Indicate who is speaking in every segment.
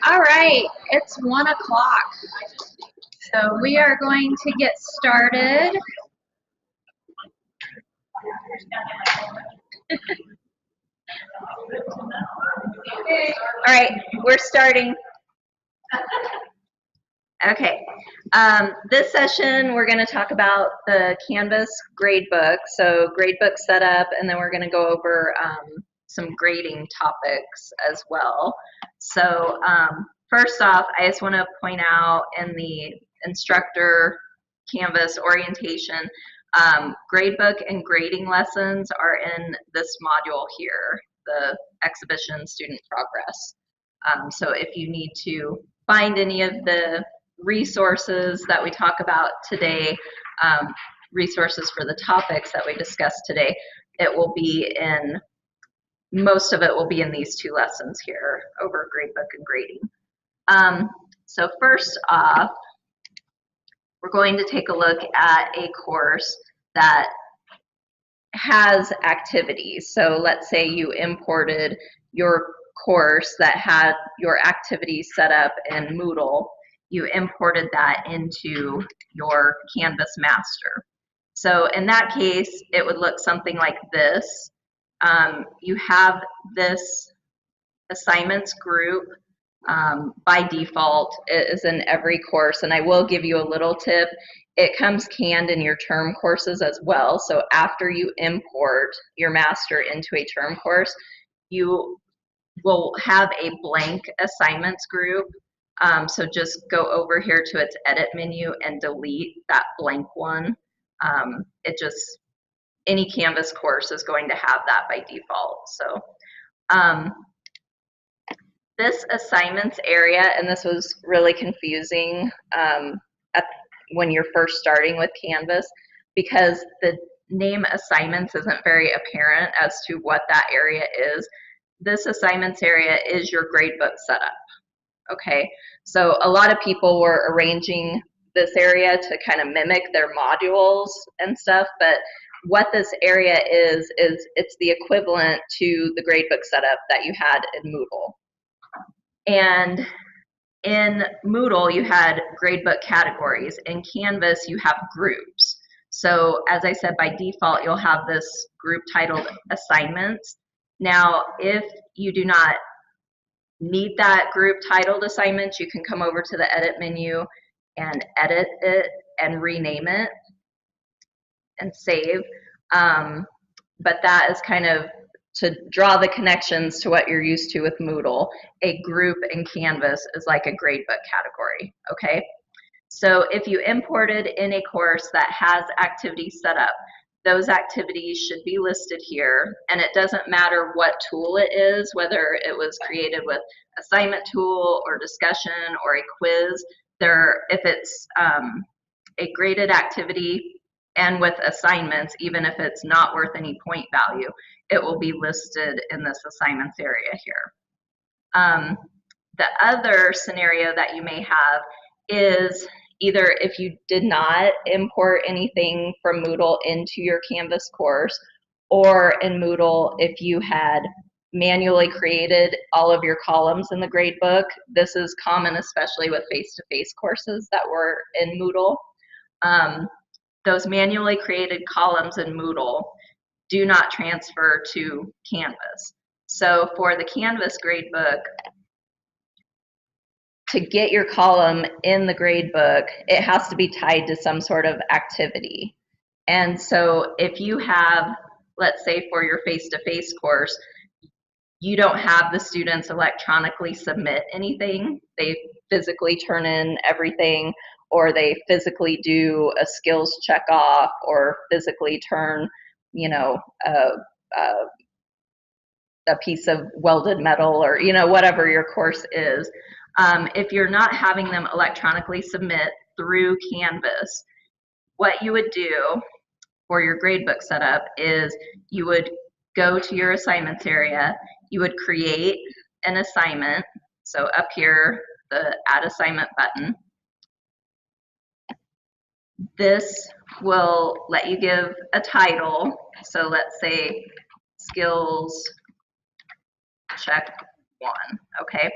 Speaker 1: All right, it's 1 o'clock. So we are going to get started. All right, we're starting. Okay, this session we're going to talk about the Canvas gradebook, so gradebook setup, and then we're going to go over some grading topics as well. So first off, I just want to point out in the instructor Canvas orientation, gradebook and grading lessons are in this module here, the exhibition student progress. So if you need to find any of the resources that we talk about today, resources for the topics that we discussed today, it will be in, most of it will be in these two lessons here over gradebook and grading. So first off, we're going to take a look at a course that has activities. So let's say you imported your course that had your activities set up in Moodle. You imported that into your Canvas master. So in that case, it would look something like this. You have this assignments group. By default, it is in every course, and I will give you a little tip. It comes canned in your term courses as well. So after you import your master into a term course, you will have a blank assignments group. So just go over here to its edit menu and delete that blank one. Any Canvas course is going to have that by default. So this assignments area, and this was really confusing when you're first starting with Canvas, because the name assignments isn't very apparent as to what that area is. This assignments area is your gradebook setup. Okay, so a lot of people were arranging this area to kind of mimic their modules and stuff, but what this area is it's the equivalent to the gradebook setup that you had in Moodle. And in Moodle, you had gradebook categories. In Canvas, you have groups. So as I said, by default, you'll have this group titled assignments. Now, if you do not need that group titled assignments, you can come over to the edit menu and edit it and rename it and save. But that is kind of to draw the connections to what you're used to with Moodle. A group in Canvas is like a gradebook category, okay? So if you imported in a course that has activities set up, those activities should be listed here, and it doesn't matter what tool it is, whether it was created with assignment tool or discussion or a quiz. If it's a graded activity and with assignments, even if it's not worth any point value, it will be listed in this assignments area here. The other scenario that you may have is either if you did not import anything from Moodle into your Canvas course, or in Moodle, if you had manually created all of your columns in the gradebook. This is common, especially with face-to-face courses that were in Moodle. Those manually created columns in Moodle do not transfer to Canvas. So for the Canvas gradebook, to get your column in the gradebook, it has to be tied to some sort of activity. And so if you have, let's say for your face-to-face course, you don't have the students electronically submit anything. They physically turn in everything, or they physically do a skills check off, or physically turn, you know, a piece of welded metal, or, you know, whatever your course is. If you're not having them electronically submit through Canvas, what you would do for your gradebook setup is you would go to your assignments area, you would create an assignment, so up here, the Add Assignment button. This will let you give a title, so let's say Skills Check 1, okay?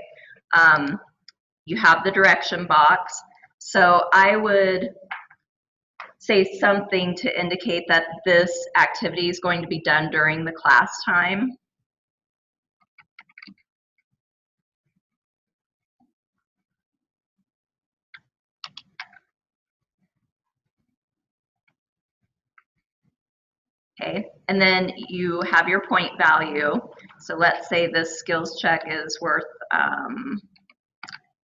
Speaker 1: You have the direction box, so I would say something to indicate that this activity is going to be done during the class time. Okay, and then you have your point value. So let's say this skills check is worth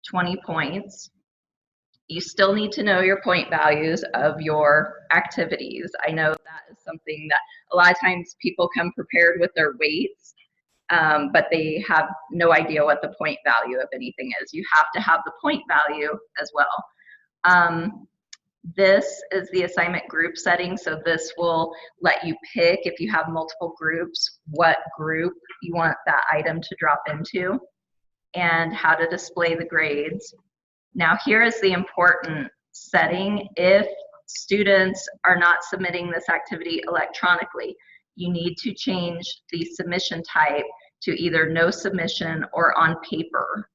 Speaker 1: 20 points. You still need to know your point values of your activities. I know that is something that a lot of times people come prepared with their weights, but they have no idea what the point value of anything is. You have to have the point value as well. This is the assignment group setting, so this will let you pick, if you have multiple groups, what group you want that item to drop into, and how to display the grades. Now here is the important setting. If students are not submitting this activity electronically, you need to change the submission type to either no submission or on paper.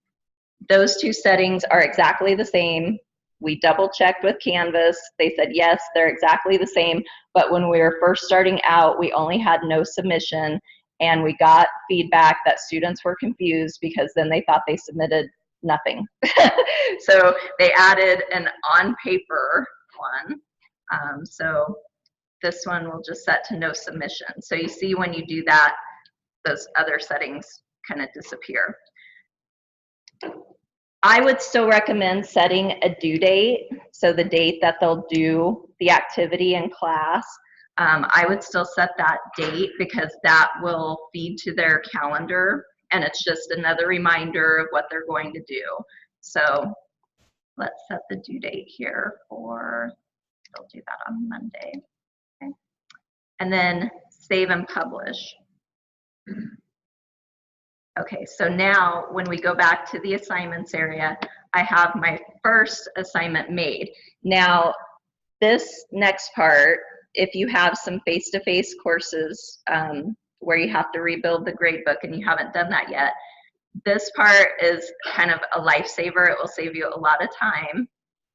Speaker 1: Those two settings are exactly the same. We double checked with Canvas. They said, yes, they're exactly the same. But when we were first starting out, we only had no submission, and we got feedback that students were confused because then they thought they submitted nothing. So they added an on paper one. So this one will just set to no submission. So you see when you do that, those other settings kind of disappear. I would still recommend setting a due date, so the date that they'll do the activity in class. I would still set that date because that will feed to their calendar, and it's just another reminder of what they're going to do. So let's set the due date here for, they'll do that on Monday. Okay. And then save and publish. Okay, so now when we go back to the assignments area, I have my first assignment made. Now, this next part, if you have some face-to-face courses where you have to rebuild the gradebook and you haven't done that yet, this part is kind of a lifesaver. It will save you a lot of time.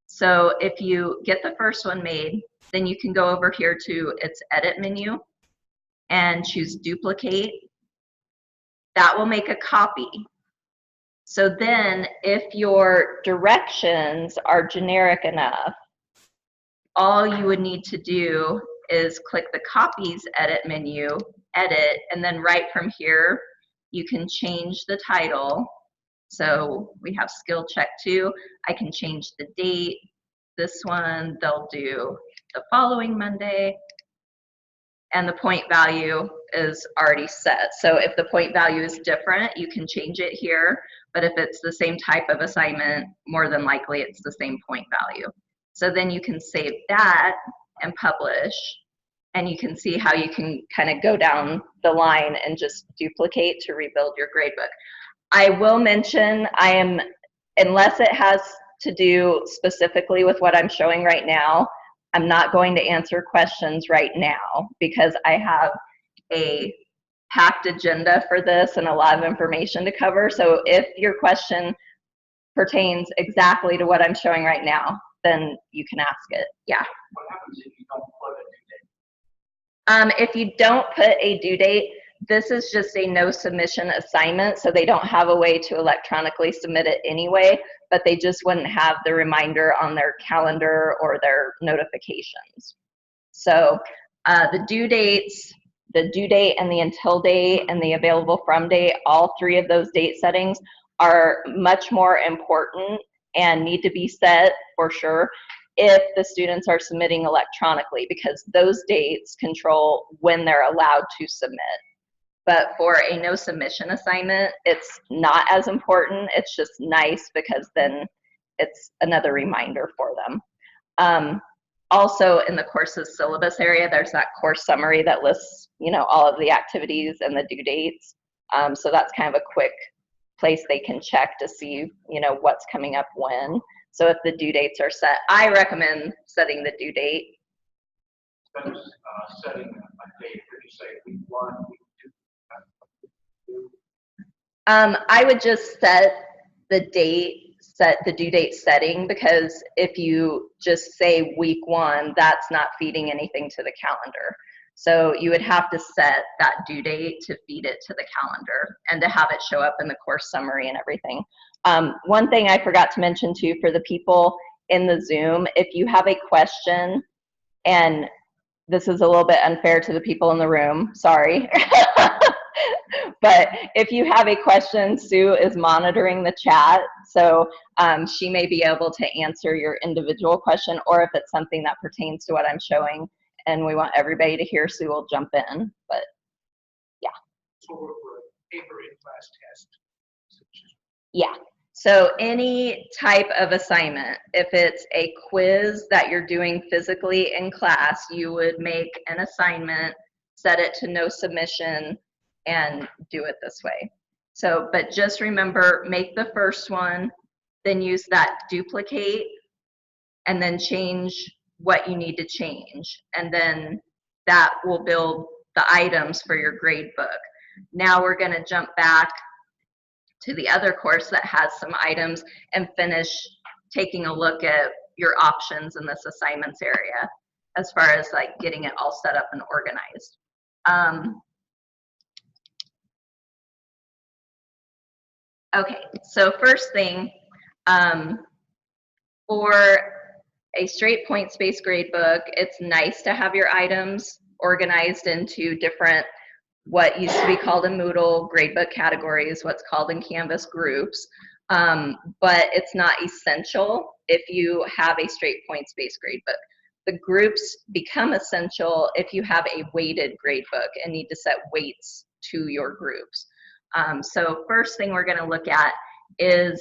Speaker 1: So if you get the first one made, then you can go over here to its edit menu and choose duplicate. That will make a copy. So then if your directions are generic enough, all you would need to do is click the copies edit menu, edit, and then right from here, you can change the title. So we have skill check 2. I can change the date. This one, they'll do the following Monday. And the point value is already set. So if the point value is different, you can change it here. But if it's the same type of assignment, more than likely it's the same point value. So then you can save that and publish. And you can see how you can kind of go down the line and just duplicate to rebuild your gradebook. I will mention, unless it has to do specifically with what I'm showing right now, I'm not going to answer questions right now because I have a packed agenda for this and a lot of information to cover. So if your question pertains exactly to what I'm showing right now, then you can ask it. Yeah.
Speaker 2: What happens if you don't put a due date?
Speaker 1: If you don't put a due date, this is just a no submission assignment, so they don't have a way to electronically submit it anyway, but they just wouldn't have the reminder on their calendar or their notifications. So the due dates, the due date and the until date and the available from date, all three of those date settings are much more important and need to be set for sure if the students are submitting electronically, because those dates control when they're allowed to submit. But for a no submission assignment, it's not as important. It's just nice because then it's another reminder for them. Also in the course's syllabus area, there's that course summary that lists, all of the activities and the due dates. So that's kind of a quick place they can check to see, what's coming up when. So if the due dates are set, I recommend setting the due date.
Speaker 2: Instead of setting a date, could you say week 1, week 2?
Speaker 1: I would just set the due date setting, because if you just say week 1, that's not feeding anything to the calendar. So you would have to set that due date to feed it to the calendar and to have it show up in the course summary and everything. One thing I forgot to mention too, for the people in the Zoom, if you have a question, and this is a little bit unfair to the people in the room, sorry. But if you have a question, Sue is monitoring the chat, so she may be able to answer your individual question, or if it's something that pertains to what I'm showing and we want everybody to hear, Sue will jump in. But yeah.
Speaker 2: So for a paper in-class test.
Speaker 1: Yeah. So any type of assignment, if it's a quiz that you're doing physically in class, you would make an assignment, set it to no submission, and do it this way. So, but just remember, make the first one, then use that duplicate, and then change what you need to change. And then that will build the items for your grade book. Now we're going to jump back to the other course that has some items and finish taking a look at your options in this assignments area as far as like getting it all set up and organized. Okay, so first thing, for a straight points-based grade book, it's nice to have your items organized into different, what used to be called in Moodle, gradebook categories, what's called in Canvas groups, but it's not essential if you have a straight points-based gradebook. The groups become essential if you have a weighted gradebook and need to set weights to your groups. So first thing we're going to look at is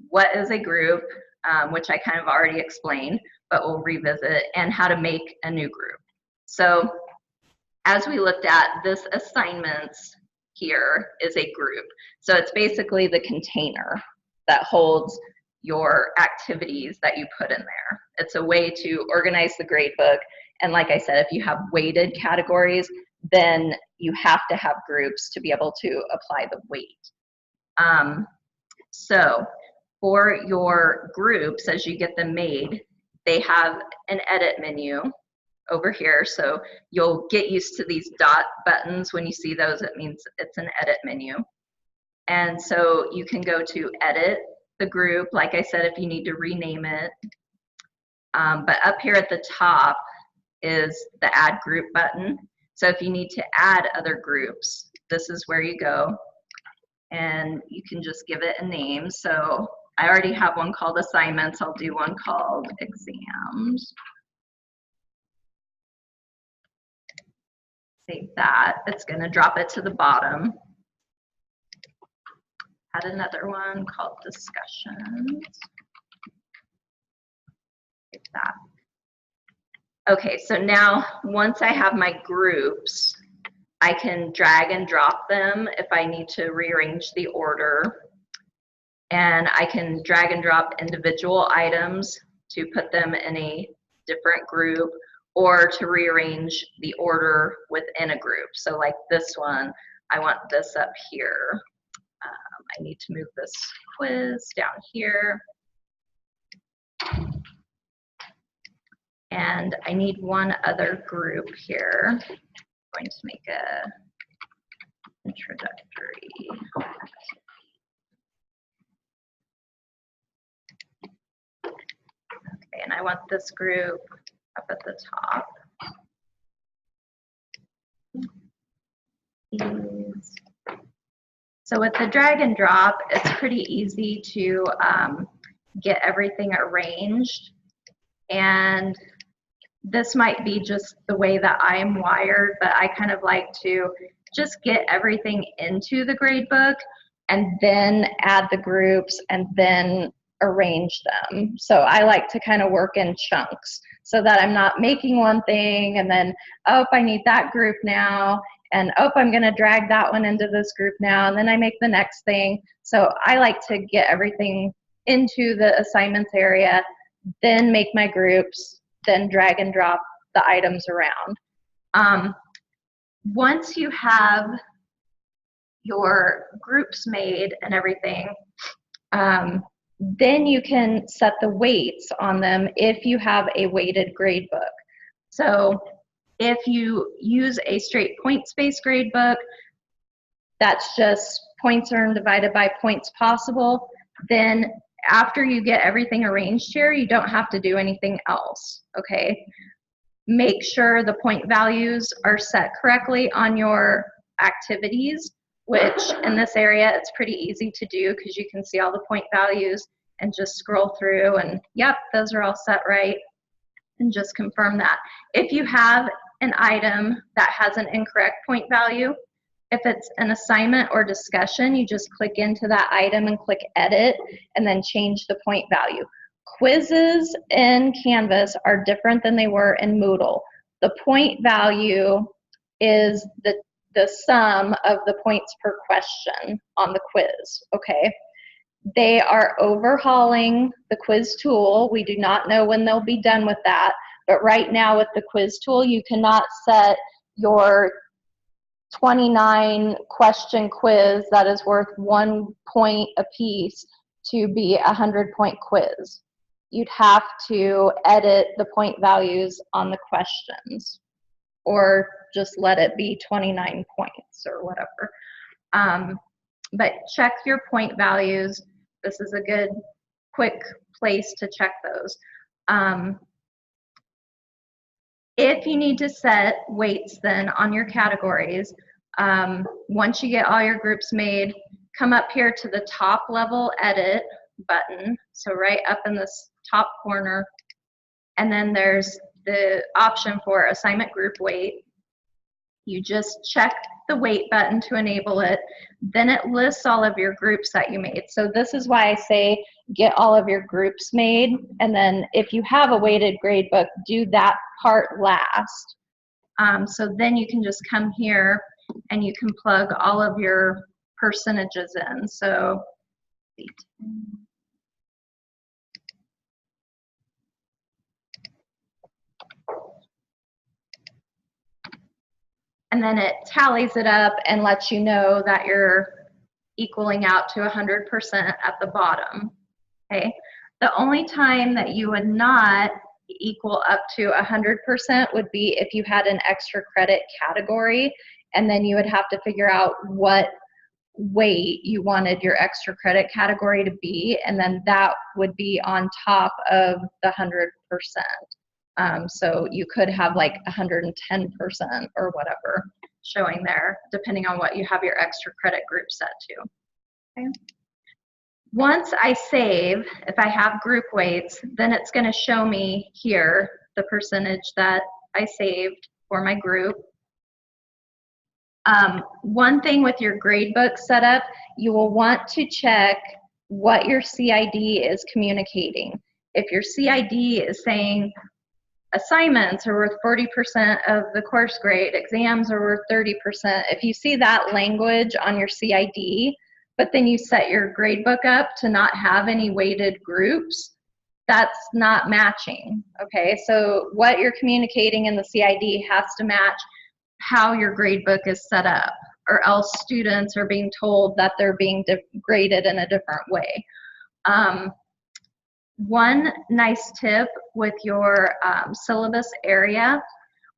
Speaker 1: what is a group, which I kind of already explained, but we'll revisit, and how to make a new group. So as we looked at, this assignments here is a group. So it's basically the container that holds your activities that you put in there. It's a way to organize the grade book. And like I said, if you have weighted categories, then you have to have groups to be able to apply the weight. So for your groups, as you get them made, they have an edit menu over here. So you'll get used to these dot buttons. When you see those, it means it's an edit menu. And so you can go to edit the group, like I said, if you need to rename it. But up here at the top is the add group button. So if you need to add other groups, this is where you go. And you can just give it a name. So I already have one called assignments. I'll do one called exams. Save that. It's going to drop it to the bottom. Add another one called discussions. Save that. Okay, so now once I have my groups, I can drag and drop them if I need to rearrange the order. And I can drag and drop individual items to put them in a different group, or to rearrange the order within a group. So like this one, I want this up here. I need to move this quiz down here. And I need one other group here. I'm going to make a introductory. Okay, and I want this group up at the top. So with the drag and drop, it's pretty easy to get everything arranged. And this might be just the way that I'm wired, but I kind of like to just get everything into the grade book and then add the groups and then arrange them. So I like to kind of work in chunks so that I'm not making one thing and then, oh, I need that group now, and oh, I'm going to drag that one into this group now, and then I make the next thing. So I like to get everything into the assignments area, then make my groups, then drag and drop the items around. Once you have your groups made and everything, then you can set the weights on them if you have a weighted grade book. So if you use a straight points-based grade book, that's just points earned divided by points possible, then after you get everything arranged here, you don't have to do anything else, okay? Make sure the point values are set correctly on your activities, which in this area it's pretty easy to do because you can see all the point values and just scroll through and yep, those are all set right, and just confirm that. If you have an item that has an incorrect point value, if it's an assignment or discussion, you just click into that item and click edit and then change the point value. Quizzes in Canvas are different than they were in Moodle. The point value is the sum of the points per question on the quiz, okay? They are overhauling the quiz tool. We do not know when they'll be done with that, but right now with the quiz tool, you cannot set your 29 question quiz that is worth 1 point apiece to be a 100-point quiz. You'd have to edit the point values on the questions or just let it be 29 points or whatever. But check your point values. This is a good quick place to check those. If you need to set weights then on your categories, once you get all your groups made, come up here to the top level edit button, so right up in this top corner, and then there's the option for assignment group weight. You just check the weight button to enable it, then it lists all of your groups that you made. So this is why I say get all of your groups made, and then if you have a weighted grade book, do that part last. So then you can just come here and you can plug all of your percentages in. So and then it tallies it up and lets you know that you're equaling out to 100% at the bottom, okay? The only time that you would not equal up to 100% would be if you had an extra credit category, and then you would have to figure out what weight you wanted your extra credit category to be, and then that would be on top of the 100%. So you could have like 110% or whatever showing there, depending on what you have your extra credit group set to. Okay. Once I save, if I have group weights, then it's going to show me here the percentage that I saved for my group. One thing with your gradebook setup, you will want to check what your CID is communicating. If your CID is saying assignments are worth 40% of the course grade, exams are worth 30%, if you see that language on your CID, but then you set your gradebook up to not have any weighted groups, that's not matching, okay? So what you're communicating in the CID has to match how your gradebook is set up, or else students are being told that they're being graded in a different way. One nice tip with your syllabus area,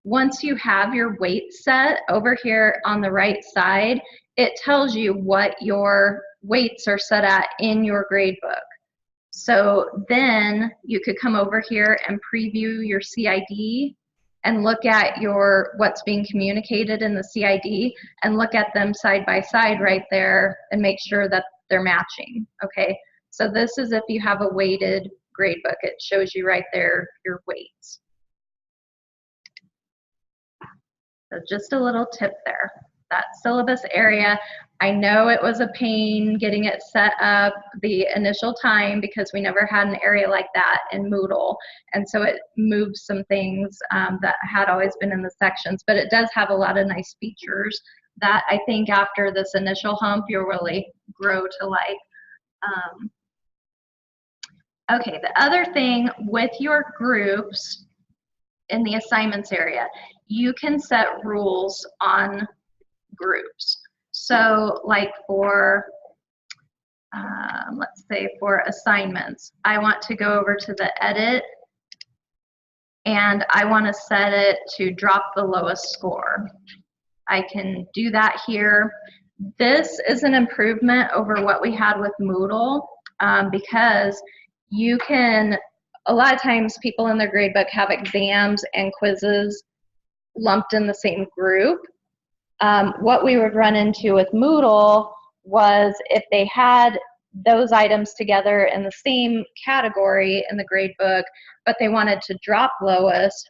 Speaker 1: once you have your weight set over here on the right side, it tells you what your weights are set at in your gradebook. So then you could come over here and preview your CID and look at what's being communicated in the CID and look at them side by side right there and make sure that they're matching, okay? So this is if you have a weighted gradebook, it shows you right there your weights. So just a little tip there. That syllabus area, I know it was a pain getting it set up the initial time because we never had an area like that in Moodle. And so it moved some things that had always been in the sections, but it does have a lot of nice features that I think after this initial hump, you'll really grow to like. Okay, the other thing with your groups in the assignments area, you can set rules on groups. So like for, let's say for assignments, I want to go over to the edit and I want to set it to drop the lowest score. I can do that here. This is an improvement over what we had with Moodle because you can, a lot of times people in their gradebook have exams and quizzes lumped in the same group. What we would run into with Moodle was if they had those items together in the same category in the gradebook, but they wanted to drop lowest,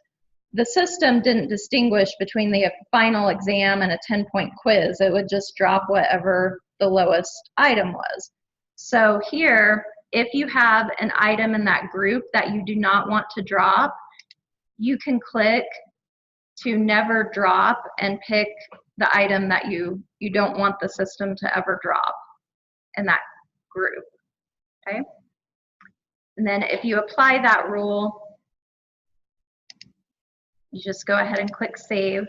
Speaker 1: the system didn't distinguish between the final exam and a 10-point quiz. It would just drop whatever the lowest item was. So here, if you have an item in that group that you do not want to drop, you can click to never drop and pick the item that you don't want the system to ever drop in that group, okay? And then if you apply that rule, you just go ahead and click save.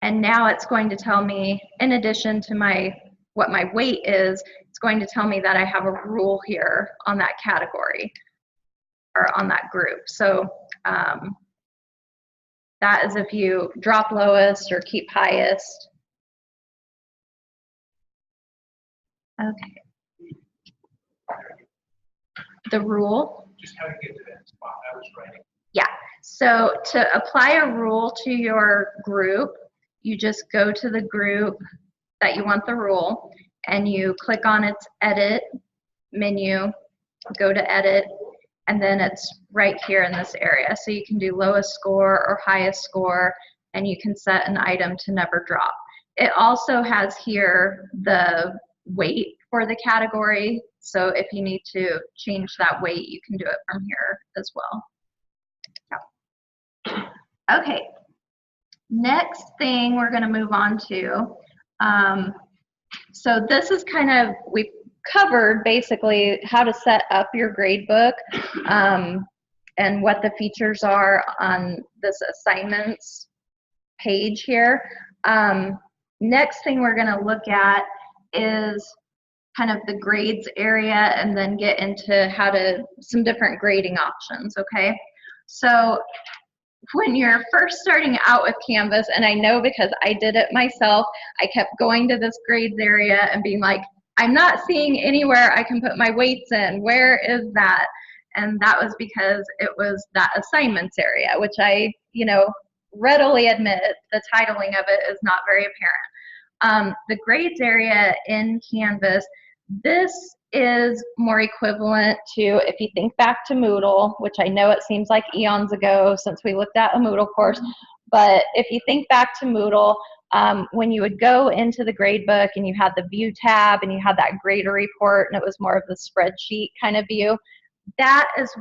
Speaker 1: And now it's going to tell me, in addition to what my weight is, it's going to tell me that I have a rule here on that category or on that group. So that is if you drop lowest or keep highest. Okay. The rule.
Speaker 2: Just how to get to that spot I was writing.
Speaker 1: Yeah. So to apply a rule to your group, you just go to the group that you want the rule and you click on its edit menu, go to edit, and then it's right here in this area. So you can do lowest score or highest score, and you can set an item to never drop. It also has here the weight for the category. So if you need to change that weight, you can do it from here as well. Okay, next thing we're going to move on to. So this is kind of, we've covered basically how to set up your grade book and what the features are on this assignments page here. Next thing we're going to look at is kind of the grades area and then get into how to, some different grading options, okay? So when you're first starting out with Canvas, and I know because I did it myself, I kept going to this grades area and being like, I'm not seeing anywhere I can put my weights in. Where is that? And that was because it was that assignments area, which I, readily admit the titling of it is not very apparent. The grades area in Canvas, this is more equivalent to, if you think back to Moodle, which I know it seems like eons ago since we looked at a Moodle course, but if you think back to Moodle, when you would go into the grade book and you had the view tab and you had that grader report and it was more of the spreadsheet kind of view, that is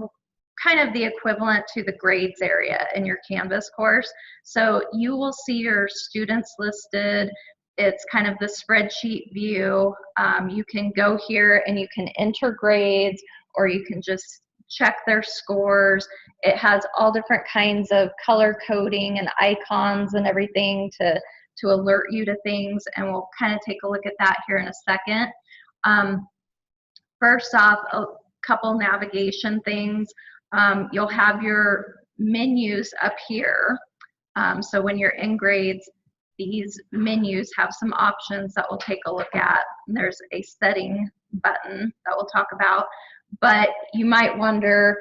Speaker 1: kind of the equivalent to the grades area in your Canvas course. So you will see your students listed. It's kind of the spreadsheet view. You can go here and you can enter grades, or you can just check their scores. It has all different kinds of color coding and icons and everything to alert you to things, and we'll kind of take a look at that here in a second. First off, a couple navigation things. You'll have your menus up here. So when you're in grades, these menus have some options that we'll take a look at. There's a setting button that we'll talk about, but you might wonder,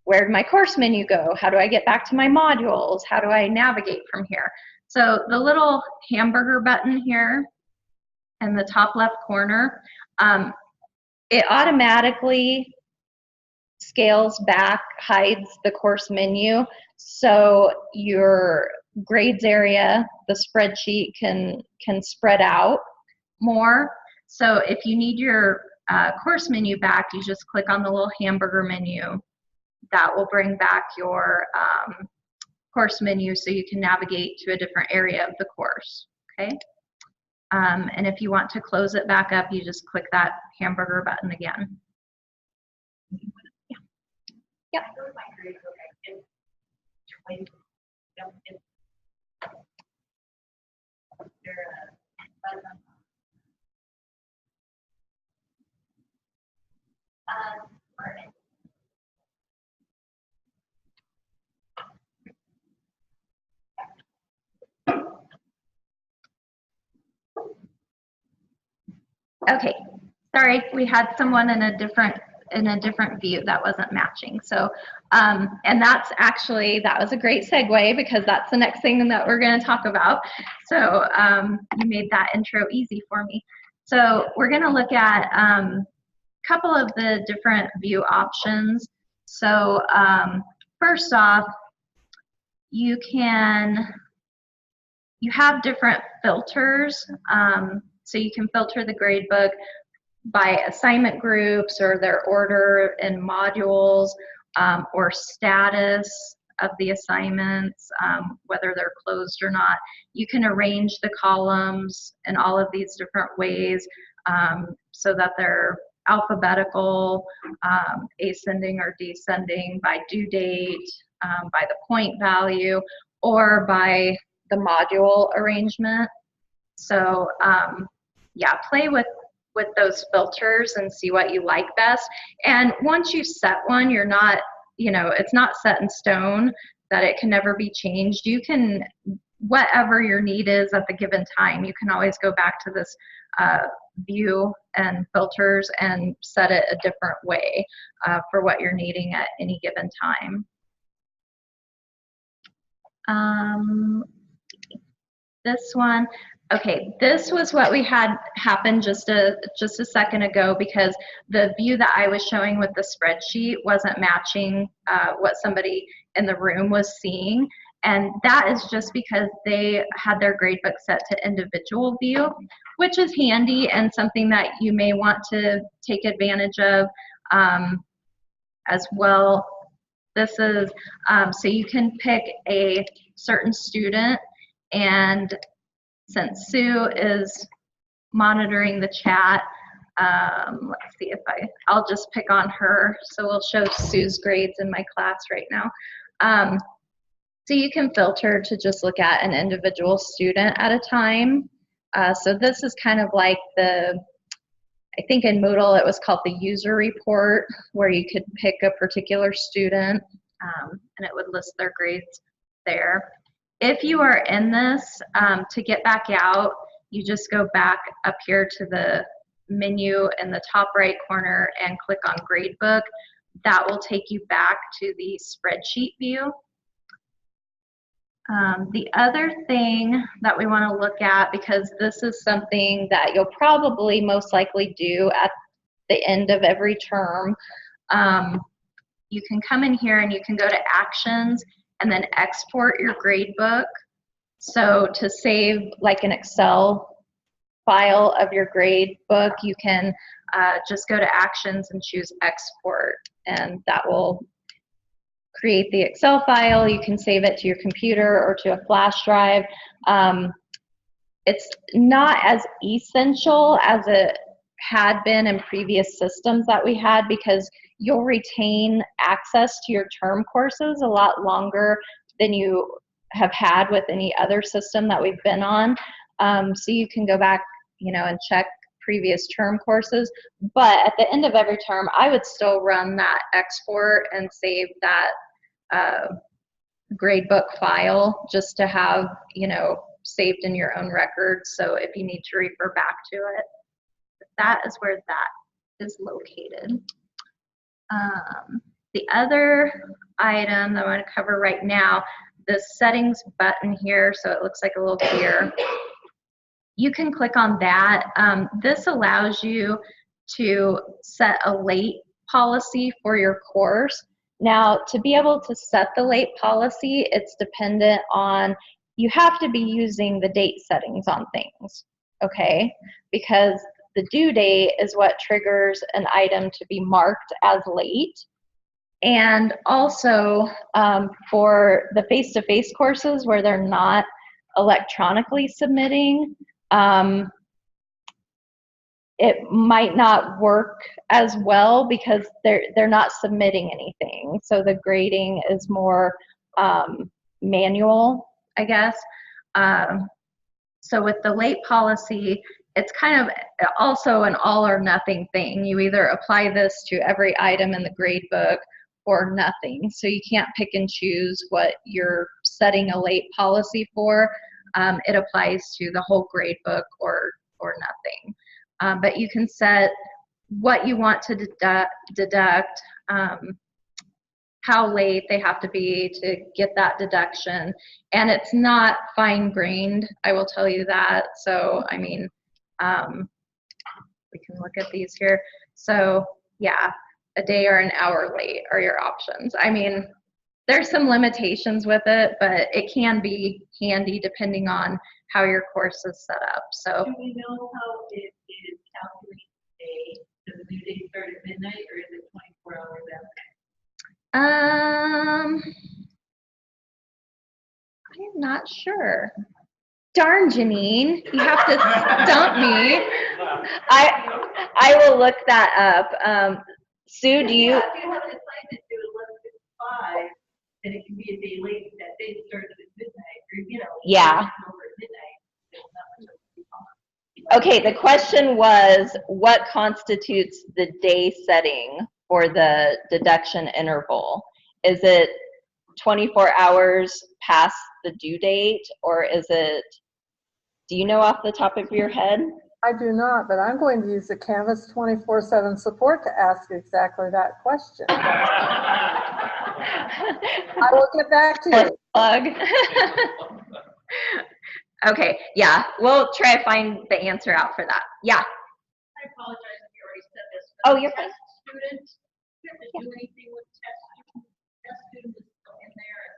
Speaker 1: where did my course menu go? How do I get back to my modules? How do I navigate from here? So the little hamburger button here in the top left corner, it automatically scales back, hides the course menu, so your grades area, the spreadsheet, can spread out more. So if you need your course menu back, you just click on the little hamburger menu. That will bring back your course menu so you can navigate to a different area of the course, okay? And if you want to close it back up, you just click that hamburger button again. Yeah. Yep. Okay, sorry, we had someone in a different view that wasn't matching. So, and that's actually, that was a great segue because that's the next thing that we're going to talk about. So you made that intro easy for me. So we're going to look at a couple of the different view options. So first off, you have different filters. So you can filter the gradebook by assignment groups or their order in modules, or status of the assignments, whether they're closed or not. You can arrange the columns in all of these different ways so that they're alphabetical, ascending or descending, by due date, by the point value, or by the module arrangement. So yeah, play with those filters and see what you like best. And once you set one, you're not, it's not set in stone that it can never be changed. You can, whatever your need is at the given time, you can always go back to this view and filters and set it a different way for what you're needing at any given time. This one, okay, this was what we had happen just a second ago because the view that I was showing with the spreadsheet wasn't matching what somebody in the room was seeing. And that is just because they had their gradebook set to individual view, which is handy and something that you may want to take advantage of as well. This is, so you can pick a certain student, and since Sue is monitoring the chat, let's see if I'll just pick on her. So we'll show Sue's grades in my class right now. So you can filter to just look at an individual student at a time. So this is kind of like I think in Moodle it was called the user report, where you could pick a particular student and it would list their grades there. If you are in this, to get back out, you just go back up here to the menu in the top right corner and click on Gradebook. That will take you back to the spreadsheet view. The other thing that we want to look at, because this is something that you'll probably most likely do at the end of every term, you can come in here and you can go to Actions and then export your gradebook. So to save like an Excel file of your gradebook, you can just go to Actions and choose Export, and that will create the Excel file. You can save it to your computer or to a flash drive. It's not as essential as it had been in previous systems that we had, because you'll retain access to your term courses a lot longer than you have had with any other system that we've been on. So you can go back, and check previous term courses. But at the end of every term, I would still run that export and save that gradebook file just to have, saved in your own records. So if you need to refer back to it, that is where that is located. The other item that I want to cover right now, the settings button here, so it looks like a little gear. You can click on that. This allows you to set a late policy for your course. Now, to be able to set the late policy, it's dependent on, you have to be using the date settings on things, okay? Because the due date is what triggers an item to be marked as late. And also for the face-to-face courses where they're not electronically submitting, it might not work as well because they're not submitting anything. So the grading is more manual, I guess. So with the late policy, it's kind of also an all or nothing thing. You either apply this to every item in the grade book or nothing. So you can't pick and choose what you're setting a late policy for. It applies to the whole grade book or nothing. But you can set what you want to deduct, how late they have to be to get that deduction. And it's not fine-grained, I will tell you that. So, I mean, we can look at these here. So, yeah, a day or an hour late are your options. I mean, there's some limitations with it, but it can be handy depending on how your course is set up. So,
Speaker 3: do we know how it is calculated today? Does the due date start at midnight, or is it 24 hours after?
Speaker 1: I'm not sure. Darn, Janine, you have to stump me. I will look that up. Sue, do you?
Speaker 3: If you have an assignment to 11:55, then it can be a day late. That day started at midnight, or
Speaker 1: Yeah.
Speaker 3: Over at midnight. There's not much to be on.
Speaker 1: Okay, the question was, what constitutes the day setting for the deduction interval? Is it 24 hours past the due date, or is it, do you know off the top of your head?
Speaker 4: I do not, but I'm going to use the Canvas 24/7 support to ask exactly that question. I will get back to you.
Speaker 1: Plug. Okay, yeah, we'll try to find the answer out for that. Yeah.
Speaker 3: I apologize if you already said this.
Speaker 1: Oh, you're fine.
Speaker 3: Test students, do you have to do anything with test students? Test student is still in there, and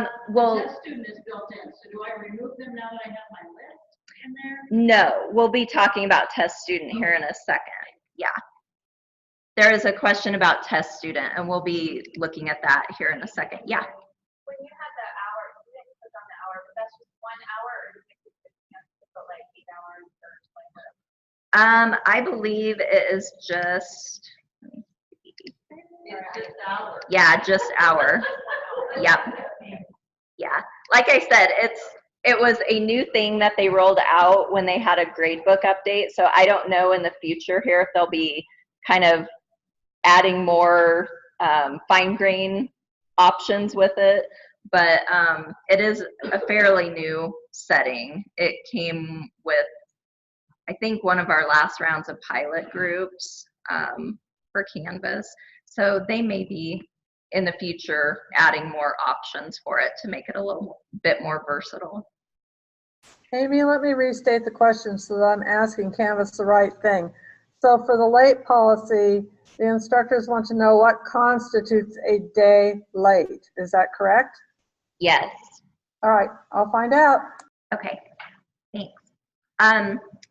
Speaker 3: that
Speaker 1: Well,
Speaker 3: test student is built in. So do I remove them now that I have my list in there?
Speaker 1: no, we'll be talking about test student here in a second. Yeah. There is a question about test student, and we'll be looking at that here in a second. Yeah.
Speaker 5: When you had the hour, you didn't click on the hour, but that's just 1 hour, or you could put like 8 hours or 20 minutes?
Speaker 1: I believe it is just,
Speaker 3: It's just hours.
Speaker 1: yeah, just hour. Yep. Yeah. Like I said, it was a new thing that they rolled out when they had a gradebook update. So I don't know in the future here if they'll be kind of adding more fine grain options with it. But it is a fairly new setting. It came with, I think, one of our last rounds of pilot groups for Canvas. So they may be in the future adding more options for it to make it a little bit more versatile.
Speaker 4: Amy, let me restate the question so that I'm asking Canvas the right thing. So for the late policy, the instructors want to know what constitutes a day late. Is that correct?
Speaker 1: Yes.
Speaker 4: All right, I'll find out.
Speaker 1: Okay, thanks.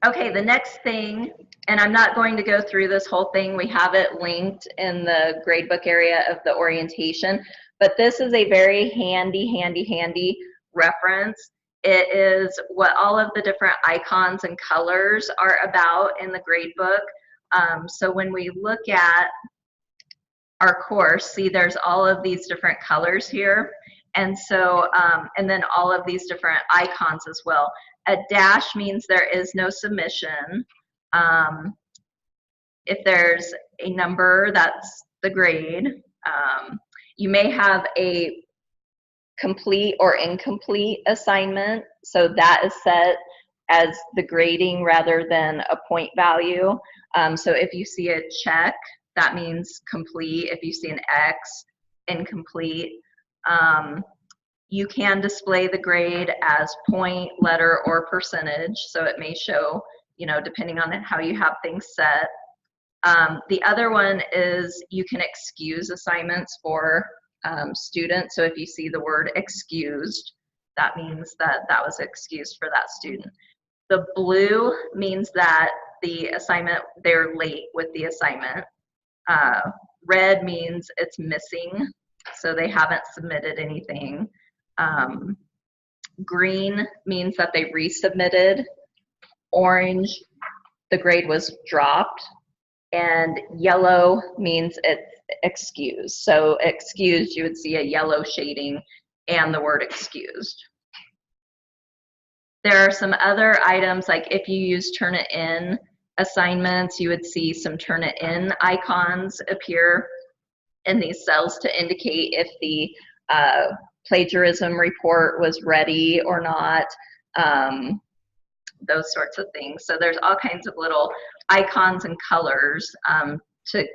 Speaker 1: Okay, the next thing, and I'm not going to go through this whole thing. We have it linked in the gradebook area of the orientation, but this is a very handy reference. It is what all of the different icons and colors are about in the gradebook. So when we look at our course, see there's all of these different colors here. And so, and then all of these different icons as well. A dash means there is no submission. If there's a number, that's the grade. You may have a complete or incomplete assignment. So that is set as the grading rather than a point value. So if you see a check, that means complete. If you see an X, incomplete. You can display the grade as point, letter, or percentage. So it may show, you know, depending on how you have things set. The other one is you can excuse assignments for students. So if you see the word excused, that means that that was excused for that student. The blue means that the assignment, they're late with the assignment. Red means it's missing, so they haven't submitted anything. Green means that they resubmitted. Orange, the grade was dropped. And yellow means it's excused. So excused, you would see a yellow shading and the word excused. There are some other items, like if you use Turnitin assignments, you would see some Turnitin icons appear in these cells to indicate if the plagiarism report was ready or not, those sorts of things. So there's all kinds of little icons and colors to,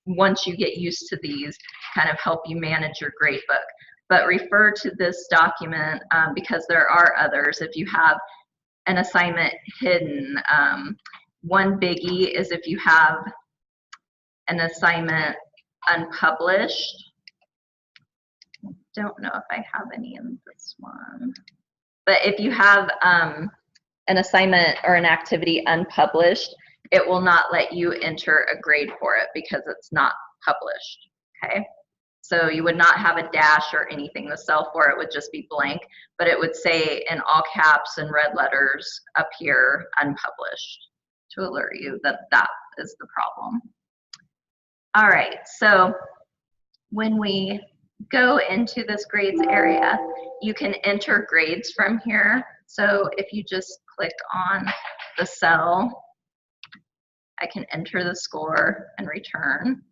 Speaker 1: once you get used to these, kind of help you manage your gradebook. But refer to this document because there are others. If you have an assignment hidden, one biggie is if you have an assignment unpublished. Don't know if I have any in this one. But if you have an assignment or an activity unpublished, it will not let you enter a grade for it because it's not published, okay? So you would not have a dash or anything. The cell for it would just be blank, but it would say in all caps and red letters up here, unpublished, to alert you that that is the problem. All right, so when we go into this grades area, you can enter grades from here. So if you just click on the cell, I can enter the score and return.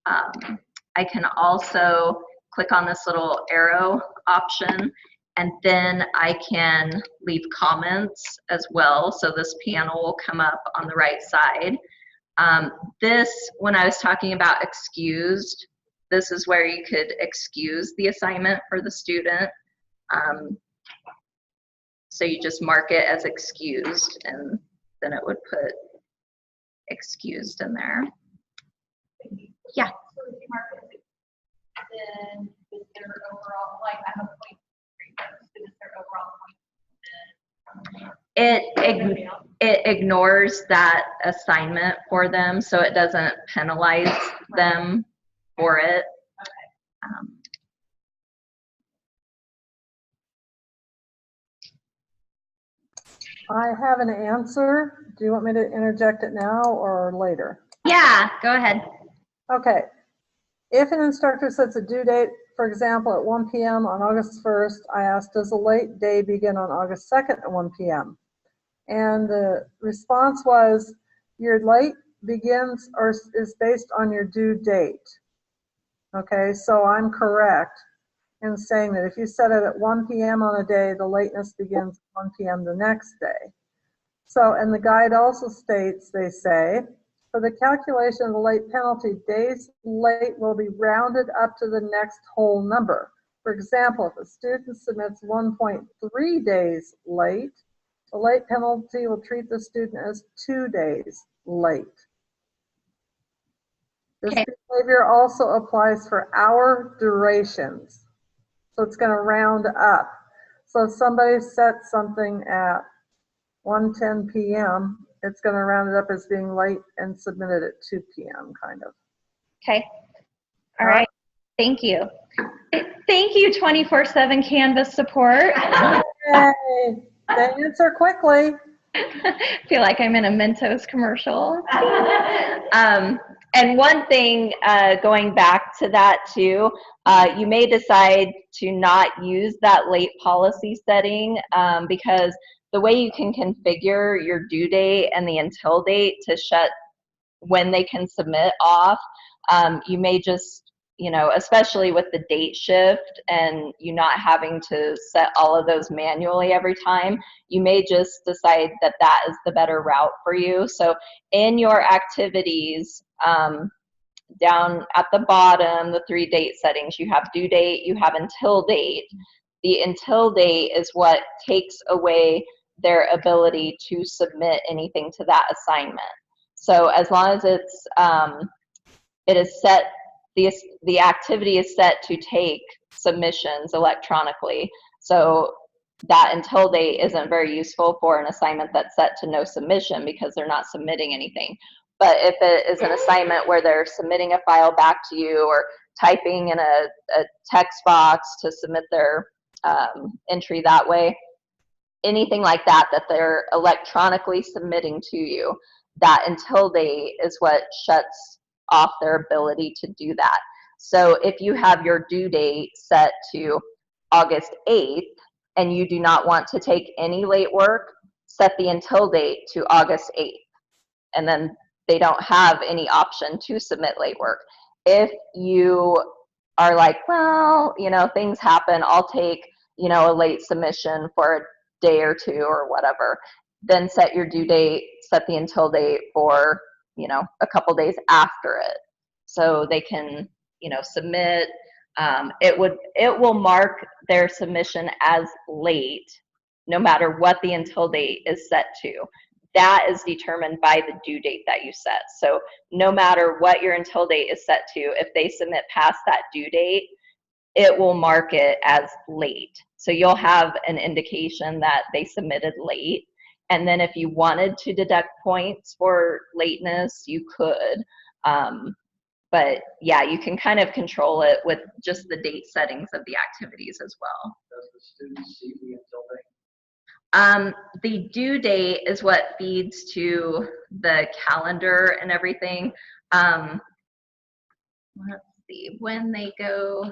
Speaker 1: I can also click on this little arrow option, and then I can leave comments as well. So this panel will come up on the right side. This, when I was talking about excused, this is where you could excuse the assignment for the student. So you just mark it as excused, and then it would put excused in there. Yeah.
Speaker 5: So if you mark it, then is their overall, like I have a point, is their overall point?
Speaker 1: It ignores that assignment for them, so it doesn't penalize them for it.
Speaker 4: I have an answer. Do you want me to interject it now or later?
Speaker 1: Yeah, go ahead.
Speaker 4: Okay. If an instructor sets a due date, for example, at 1 p.m. on August 1st, I asked, does the late day begin on August 2nd at 1 p.m.? And the response was, your late begins or is based on your due date. Okay, so I'm correct in saying that if you set it at 1 p.m. on a day, the lateness begins at 1 p.m. the next day. So, and the guide also states, they say, for the calculation of the late penalty, days late will be rounded up to the next whole number. For example, if a student submits 1.3 days late, the late penalty will treat the student as 2 days late. This behavior also applies for hour durations. So it's going to round up. So if somebody sets something at 1:10 p.m., it's going to round it up as being late and submitted at 2 p.m. kind of.
Speaker 1: Okay. All right. Thank you. Thank you, 24/7 Canvas support.
Speaker 4: Yay! They answer quickly.
Speaker 1: I feel like I'm in a Mentos commercial. And one thing, going back to that too, you may decide to not use that late policy setting because the way you can configure your due date and the until date to shut when they can submit off, you may just, you know, especially with the date shift and you not having to set all of those manually every time, you may just decide that that is the better route for you. So in your activities, down at the bottom, the 3 date settings, you have due date, you have until date. The until date is what takes away their ability to submit anything to that assignment. So as long as it's, it is set, the activity is set to take submissions electronically. So that until date isn't very useful for an assignment that's set to no submission because they're not submitting anything. But if it is an assignment where they're submitting a file back to you or typing in a text box to submit their entry that way, anything like that that they're electronically submitting to you, that until date is what shuts off their ability to do that. So if you have your due date set to August 8th and you do not want to take any late work, set the until date to August 8th. And then they don't have any option to submit late work. If you are like, well, you know, things happen, I'll take, you know, a late submission for a day or two or whatever, then set your due date, set the until date for, you know, a couple days after it. So they can, you know, submit. It will mark their submission as late, no matter what the until date is set to. That is determined by the due date that you set. So no matter what your until date is set to, if they submit past that due date, it will mark it as late. So you'll have an indication that they submitted late. And then if you wanted to deduct points for lateness, you could. But yeah, you can kind of control it with just the date settings of the activities as well.
Speaker 2: Does the student see the until date?
Speaker 1: The due date is what feeds to the calendar and everything. Let's see, when they go.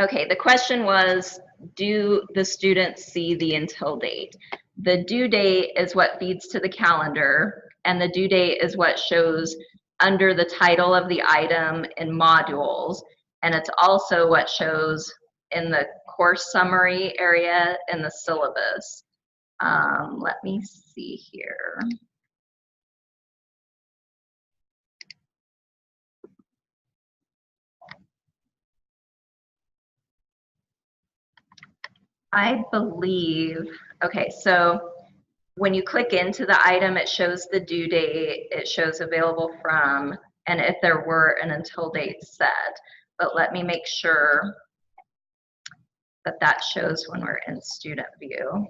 Speaker 1: Okay, the question was, do the students see the until date? The due date is what feeds to the calendar, and the due date is what shows under the title of the item in modules, and it's also what shows in the course summary area in the syllabus. Let me see here. I believe, okay, so when you click into the item, it shows the due date, it shows available from, and if there were an until date set. But let me make sure that that shows when we're in student view.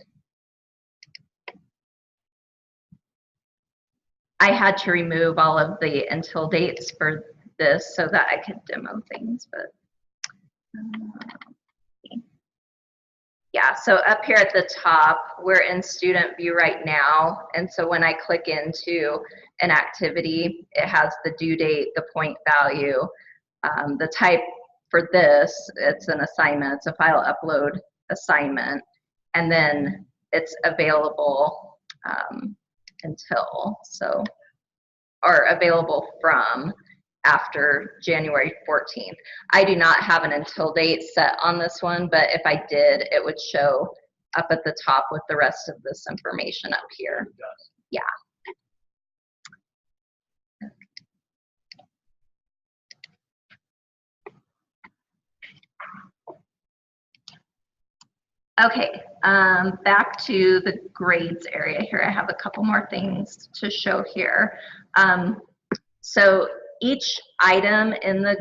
Speaker 1: I had to remove all of the until dates for this so that I could demo things, but yeah, so up here at the top, we're in student view right now. And so when I click into an activity, it has the due date, the point value, the type for this, it's an assignment, it's a file upload assignment, and then it's available until, so, or available from after January 14th. I do not have an until date set on this one, but if I did, it would show up at the top with the rest of this information up here. Yeah. Okay, back to the grades area here. I have a couple more things to show here. So each item in the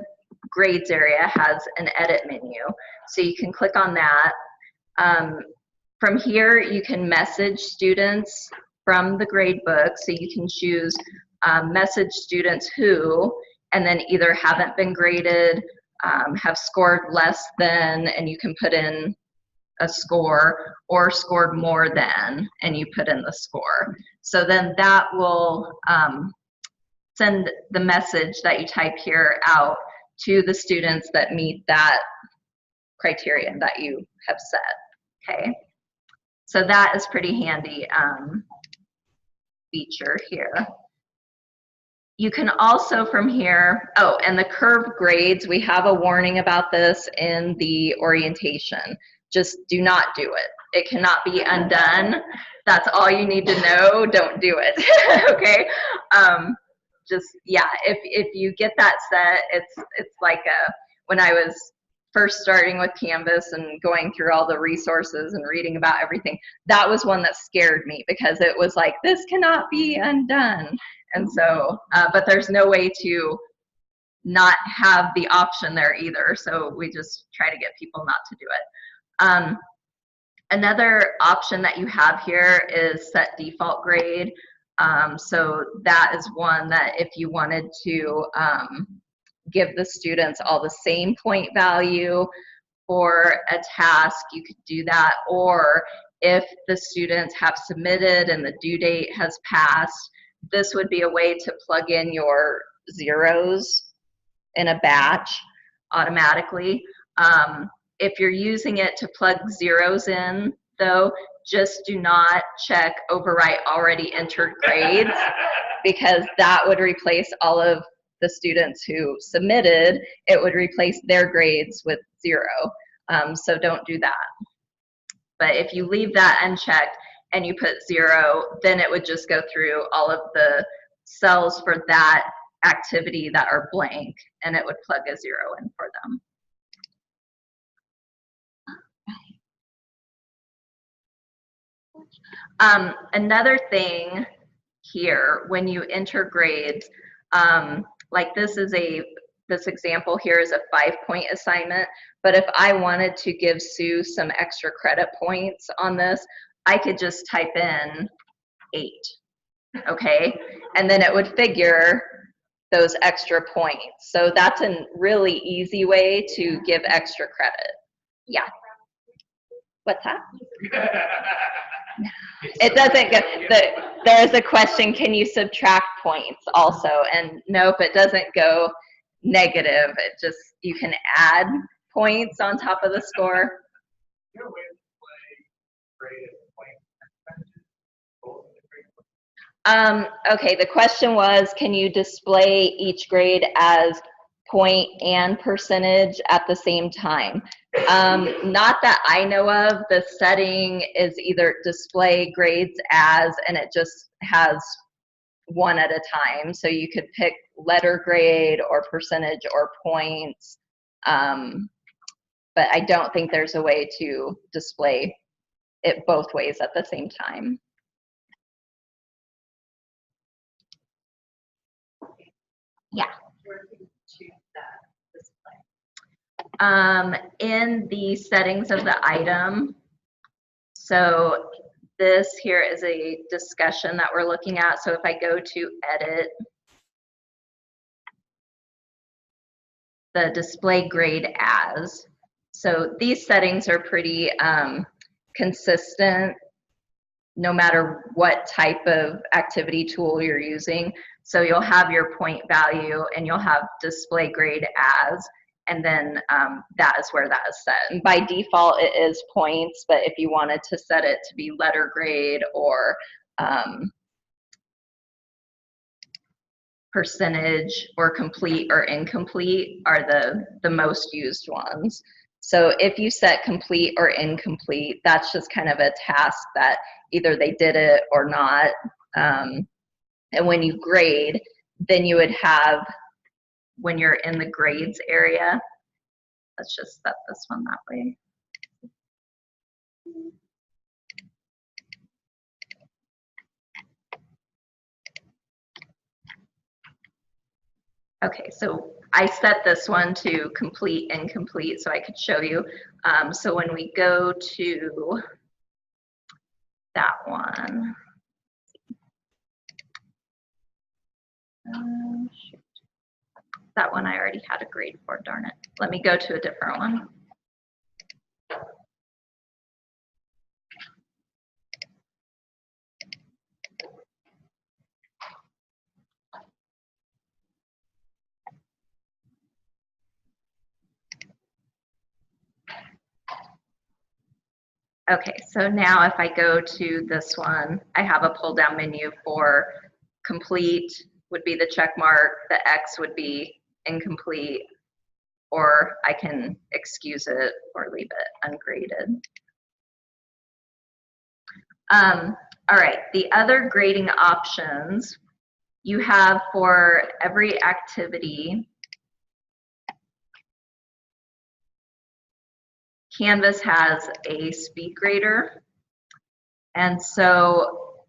Speaker 1: grades area has an edit menu. So you can click on that. From here, you can message students from the grade book. So you can choose message students who, and then either haven't been graded, have scored less than, and you can put in a score, or scored more than, and you put in the score. So then that will send the message that you type here out to the students that meet that criteria that you have set, okay? So that is pretty handy feature here. You can also from here, oh, and the curved grades, we have a warning about this in the orientation. Just do not do it. It cannot be undone. That's all you need to know. Don't do it, okay? Just, yeah, if you get that set, it's like when I was first starting with Canvas and going through all the resources and reading about everything, that was one that scared me because it was like, this cannot be undone. And so, but there's no way to not have the option there either. So we just try to get people not to do it. Another option that you have here is set default grade. So that is one that if you wanted to give the students all the same point value for a task, you could do that. Or if the students have submitted and the due date has passed, this would be a way to plug in your zeros in a batch automatically. If you're using it to plug zeros in, though, just do not check overwrite already entered grades, because that would replace all of the students who submitted. It would replace their grades with 0. So don't do that. But if you leave that unchecked and you put 0, then it would just go through all of the cells for that activity that are blank, and it would plug a 0 in for them. Another thing here, when you enter grades, like this example here is a 5-point assignment, but if I wanted to give Sue some extra credit points on this, I could just type in 8, okay? And then it would figure those extra points. So that's a really easy way to give extra credit. Yeah. What's that? It doesn't go, there's a question, can you subtract points also? And nope, it doesn't go negative. It just, you can add points on top of the score. Okay, the question was, can you display each grade as point and percentage at the same time? Not that I know of. The setting is either display grades as, and it just has one at a time. So you could pick letter grade or percentage or points. But I don't think there's a way to display it both ways at the same time. Yeah. In the settings of the item, so this here is a discussion that we're looking at. So if I go to edit, the display grade as, so these settings are pretty consistent no matter what type of activity tool you're using. So you'll have your point value and you'll have display grade as, and then that is where that is set. And by default, it is points, but if you wanted to set it to be letter grade or percentage or complete or incomplete are the most used ones. So if you set complete or incomplete, that's just kind of a task that either they did it or not. And when you grade, then you would have, when you're in the grades area, let's just set this one that way. Okay, so I set this one to complete, incomplete, so I could show you. So when we go to that one, shoot. That one I already had a grade for, darn it. Let me go to a different one. Okay, so now if I go to this one, I have a pull down menu for complete would be the check mark, the X would be incomplete, or I can excuse it or leave it ungraded. All right, the other grading options you have for every activity. Canvas has a speed grader. And so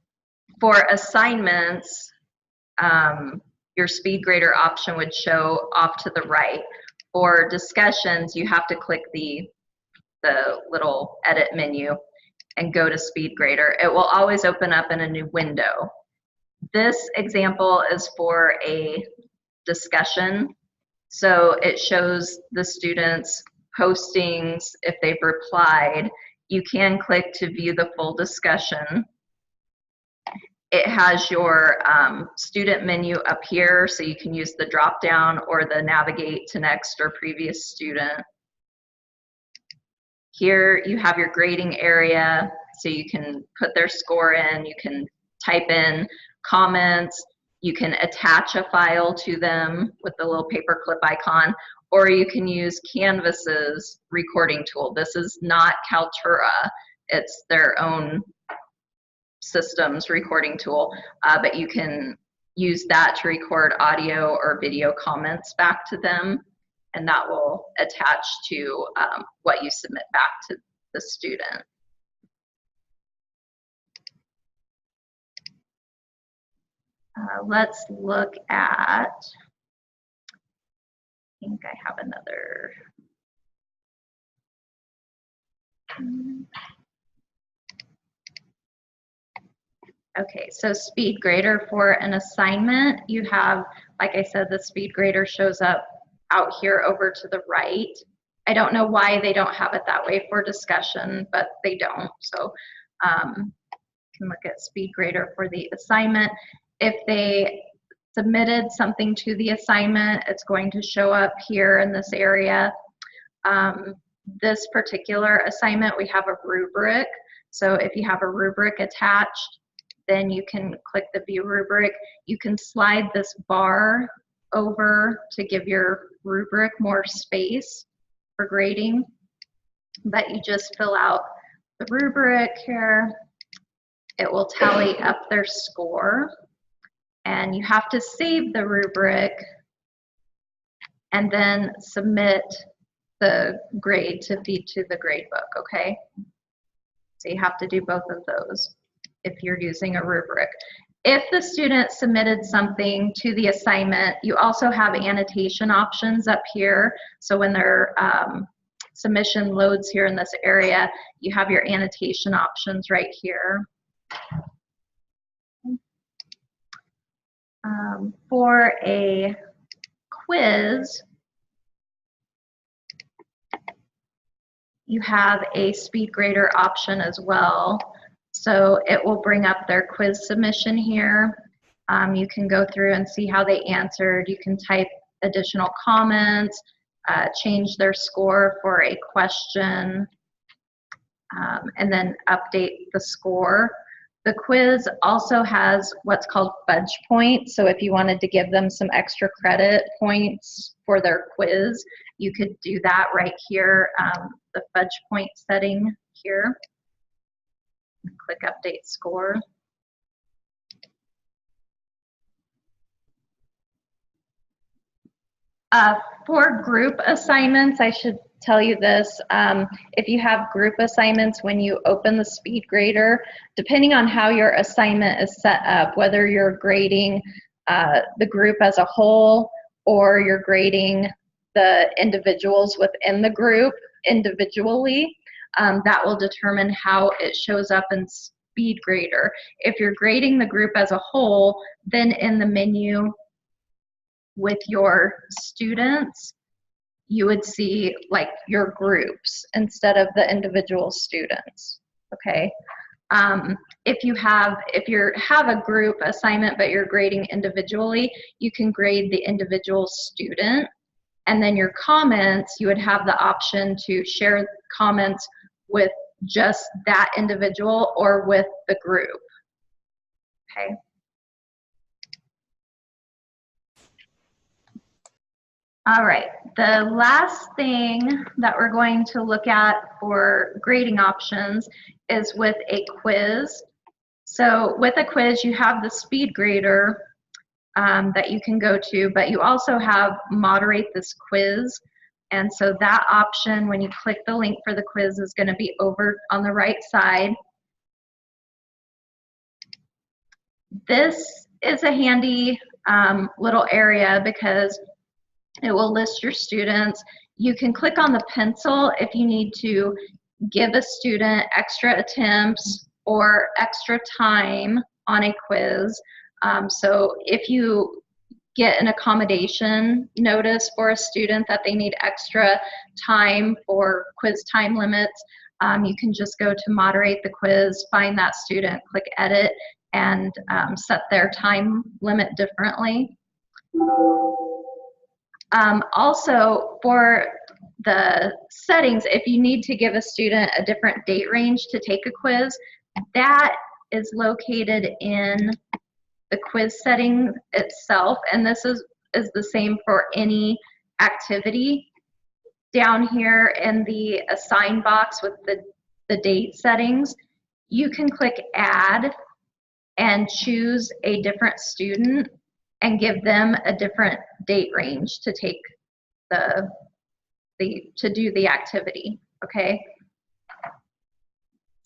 Speaker 1: for assignments, your speed grader option would show off to the right. For discussions, you have to click the little edit menu and go to speed grader. It will always open up in a new window. This example is for a discussion. So it shows the students' postings if they've replied. You can click to view the full discussion. It has your student menu up here, so you can use the drop down or the navigate to next or previous student. Here you have your grading area, so you can put their score in, you can type in comments, you can attach a file to them with the little paperclip icon, or you can use Canvas's recording tool. This is not Kaltura, it's their own systems recording tool, but you can use that to record audio or video comments back to them, and that will attach to what you submit back to the student. Let's look at, I think I have another. Okay, so speed grader for an assignment, you have, like I said, the speed grader shows up out here over to the right. I don't know why they don't have it that way for discussion, but they don't. So you can look at speed grader for the assignment. If they submitted something to the assignment, it's going to show up here in this area. This particular assignment, we have a rubric. So if you have a rubric attached, then you can click the view rubric. You can slide this bar over to give your rubric more space for grading, but you just fill out the rubric here. It will tally up their score, and you have to save the rubric and then submit the grade to feed to the grade book, okay? So you have to do both of those if you're using a rubric. If the student submitted something to the assignment, you also have annotation options up here. So when their submission loads here in this area, you have your annotation options right here. For a quiz, you have a speed grader option as well. So it will bring up their quiz submission here. You can go through and see how they answered. You can type additional comments, change their score for a question, and then update the score. The quiz also has what's called fudge points. So if you wanted to give them some extra credit points for their quiz, you could do that right here, the fudge point setting here. Click update score. For group assignments, I should tell you this. If you have group assignments, when you open the speed grader, depending on how your assignment is set up, whether you're grading the group as a whole or you're grading the individuals within the group individually, that will determine how it shows up in speed grader. If you're grading the group as a whole, then in the menu with your students, you would see like your groups instead of the individual students, okay? If you have a group assignment but you're grading individually, you can grade the individual student, and then your comments, you would have the option to share comments with just that individual or with the group, okay? All right, the last thing that we're going to look at for grading options is with a quiz. So with a quiz, you have the speed grader that you can go to, but you also have moderate this quiz. And so that option, when you click the link for the quiz, is going to be over on the right side. This is a handy little area because it will list your students. You can click on the pencil if you need to give a student extra attempts or extra time on a quiz. So if you get an accommodation notice for a student that they need extra time for quiz time limits, you can just go to moderate the quiz, find that student, click edit, and set their time limit differently. Also, for the settings, if you need to give a student a different date range to take a quiz, that is located in the quiz setting itself, and this is the same for any activity. Down here in the assign box with the date settings, you can click add and choose a different student and give them a different date range to take to do the activity, okay?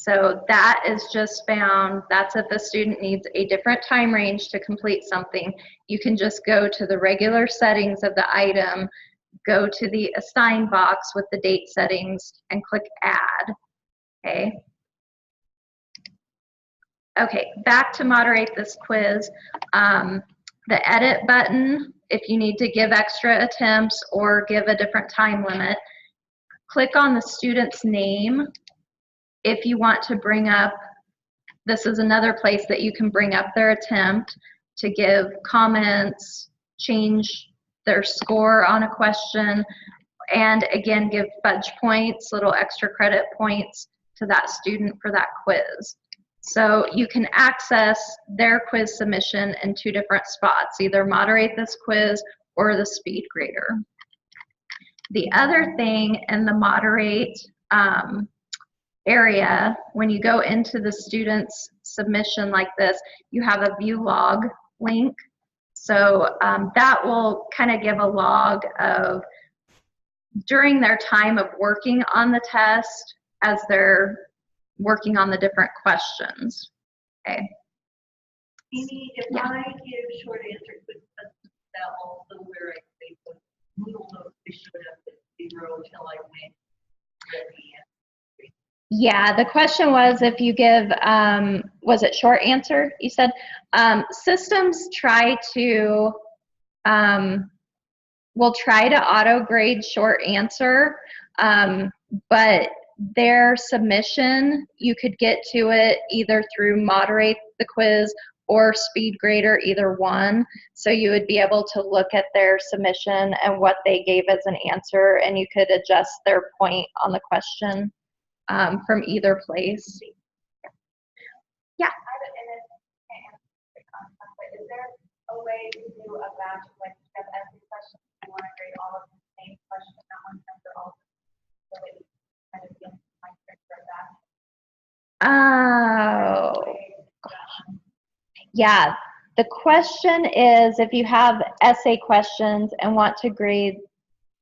Speaker 1: So that is just found, that's if the student needs a different time range to complete something. You can just go to the regular settings of the item, go to the assign box with the date settings, and click add, okay? Okay, back to moderate this quiz. The edit button, if you need to give extra attempts or give a different time limit, click on the student's name. If you want to bring up, this is another place that you can bring up their attempt to give comments, change their score on a question, and again, give fudge points, little extra credit points to that student for that quiz. So you can access their quiz submission in two different spots, either moderate this quiz or the speed grader. The other thing in the moderate area, when you go into the student's submission like this, you have a view log link. So that will kind of give a log of during their time of working on the test as they're working on the different questions. Okay.
Speaker 3: Amy, if I give short answer quick questions, that also where I say the Moodle notes they showed up at 0 until I went ready.
Speaker 1: Yeah, the question was if you give, was it short answer? You said systems try to, will try to auto grade short answer, but their submission, you could get to it either through moderate the quiz or speed grader, either one. So you would be able to look at their submission and what they gave as an answer, and you could adjust their point on the question from either place. Yeah.
Speaker 5: Is there a way to do a batch of like you have every question you want to grade all of the same question at one time or all so that you kind of get my picture of that?
Speaker 1: Oh, yeah. The question is if you have essay questions and want to grade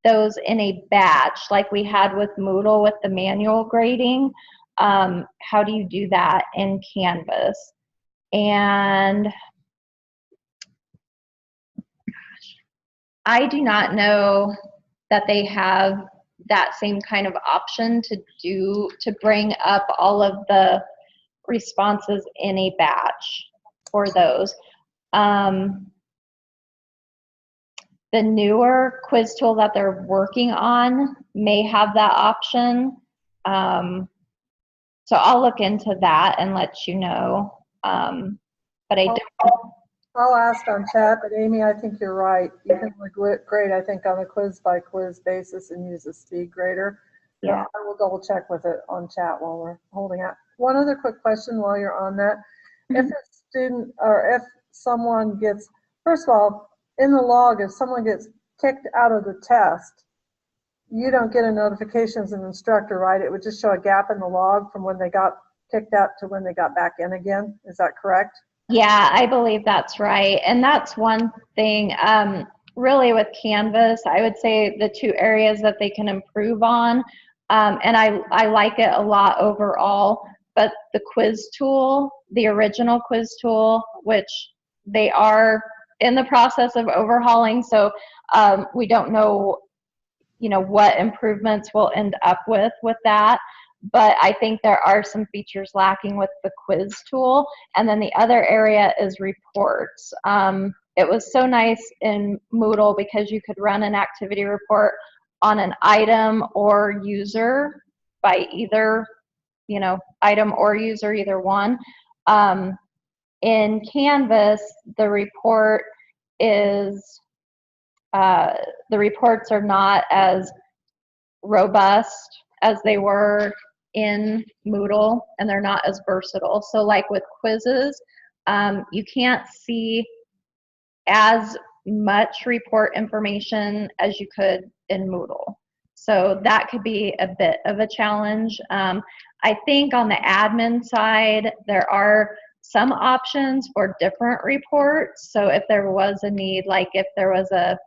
Speaker 1: those in a batch like we had with Moodle with the manual grading, how do you do that in Canvas? And I do not know that they have that same kind of option to bring up all of the responses in a batch for those. The newer quiz tool that they're working on may have that option. So I'll look into that and let you know. But I don't.
Speaker 4: I'll ask on chat, but Amy, I think you're right. You can grade, I think, on a quiz by quiz basis and use a speed grader.
Speaker 1: Yeah.
Speaker 4: I will double check with it on chat while we're holding out. One other quick question while you're on that. If a student or if someone gets, first of all, in the log, if someone gets kicked out of the test, you don't get a notification as an instructor, right? It would just show a gap in the log from when they got kicked out to when they got back in again. Is that correct?
Speaker 1: Yeah, I believe that's right. And that's one thing. really with Canvas, I would say the two areas that they can improve on, and I like it a lot overall, but the quiz tool, the original quiz tool, which they are in the process of overhauling, so we don't know, what improvements we'll end up with that. But I think there are some features lacking with the quiz tool. And then the other area is reports. It was so nice in Moodle because you could run an activity report on an item or user by either, item or user, either one. In Canvas, the report is, the reports are not as robust as they were in Moodle, and they're not as versatile. So like with quizzes, you can't see as much report information as you could in Moodle. So that could be a bit of a challenge. I think on the admin side, there are some options for different reports. So if there was a need, like if there was a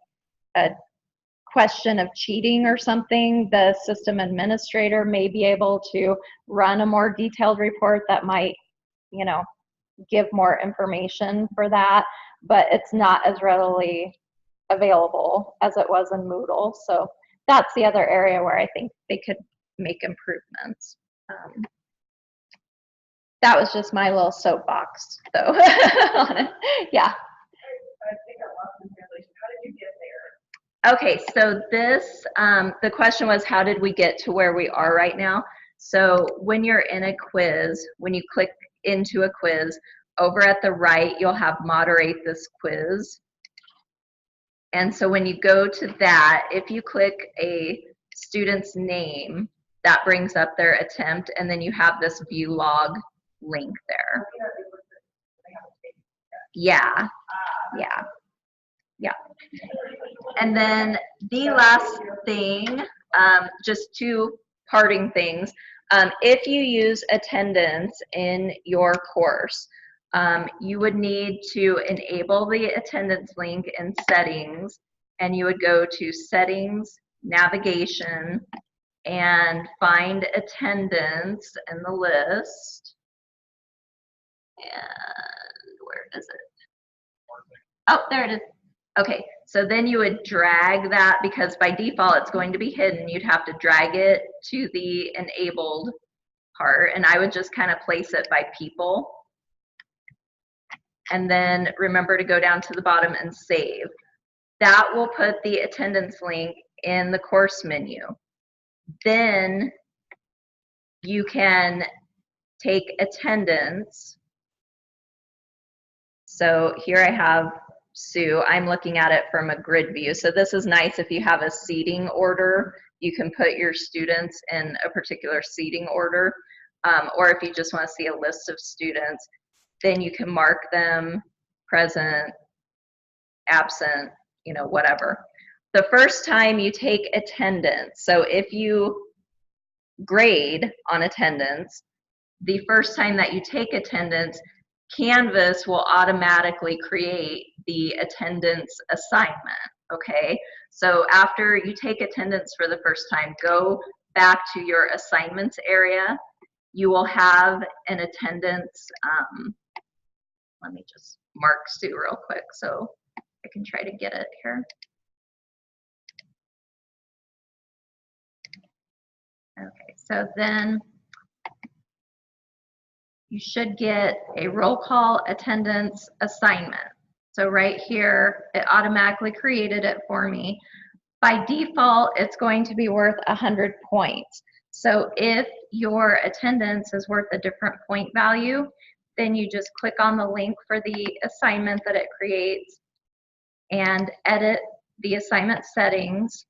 Speaker 1: question of cheating or something, the system administrator may be able to run a more detailed report that might, give more information for that, but it's not as readily available as it was in Moodle. So that's the other area where I think they could make improvements. That was just my little soapbox, though. On it. Yeah.
Speaker 3: I think I lost the translation. How did you get there?
Speaker 1: Okay, so this, the question was, how did we get to where we are right now? So when you're in a quiz, when you click into a quiz, over at the right, you'll have moderate this quiz. And so when you go to that, if you click a student's name, that brings up their attempt, and then you have this view log link there. Yeah, yeah. Yeah. And then the last thing, just two parting things. If you use attendance in your course, you would need to enable the attendance link in settings, and you would go to settings, navigation, and find attendance in the list. And where is it? Oh, there it is. Okay, so then you would drag that, because by default it's going to be hidden. You'd have to drag it to the enabled part, and I would just kind of place it by people. And then remember to go down to the bottom and save. That will put the attendance link in the course menu. Then you can take attendance. So here I have Sue. I'm looking at it from a grid view. So this is nice if you have a seating order. You can put your students in a particular seating order. Or if you just want to see a list of students, then you can mark them present, absent, whatever. The first time you take attendance, so if you grade on attendance, the first time that you take attendance, Canvas will automatically create the attendance assignment, okay? So after you take attendance for the first time, go back to your assignments area. You will have an attendance, let me just mark Sue real quick so I can try to get it here. Okay, so then you should get a roll call attendance assignment. So right here, it automatically created it for me. By default, it's going to be worth 100 points. So if your attendance is worth a different point value, then you just click on the link for the assignment that it creates and edit the assignment settings.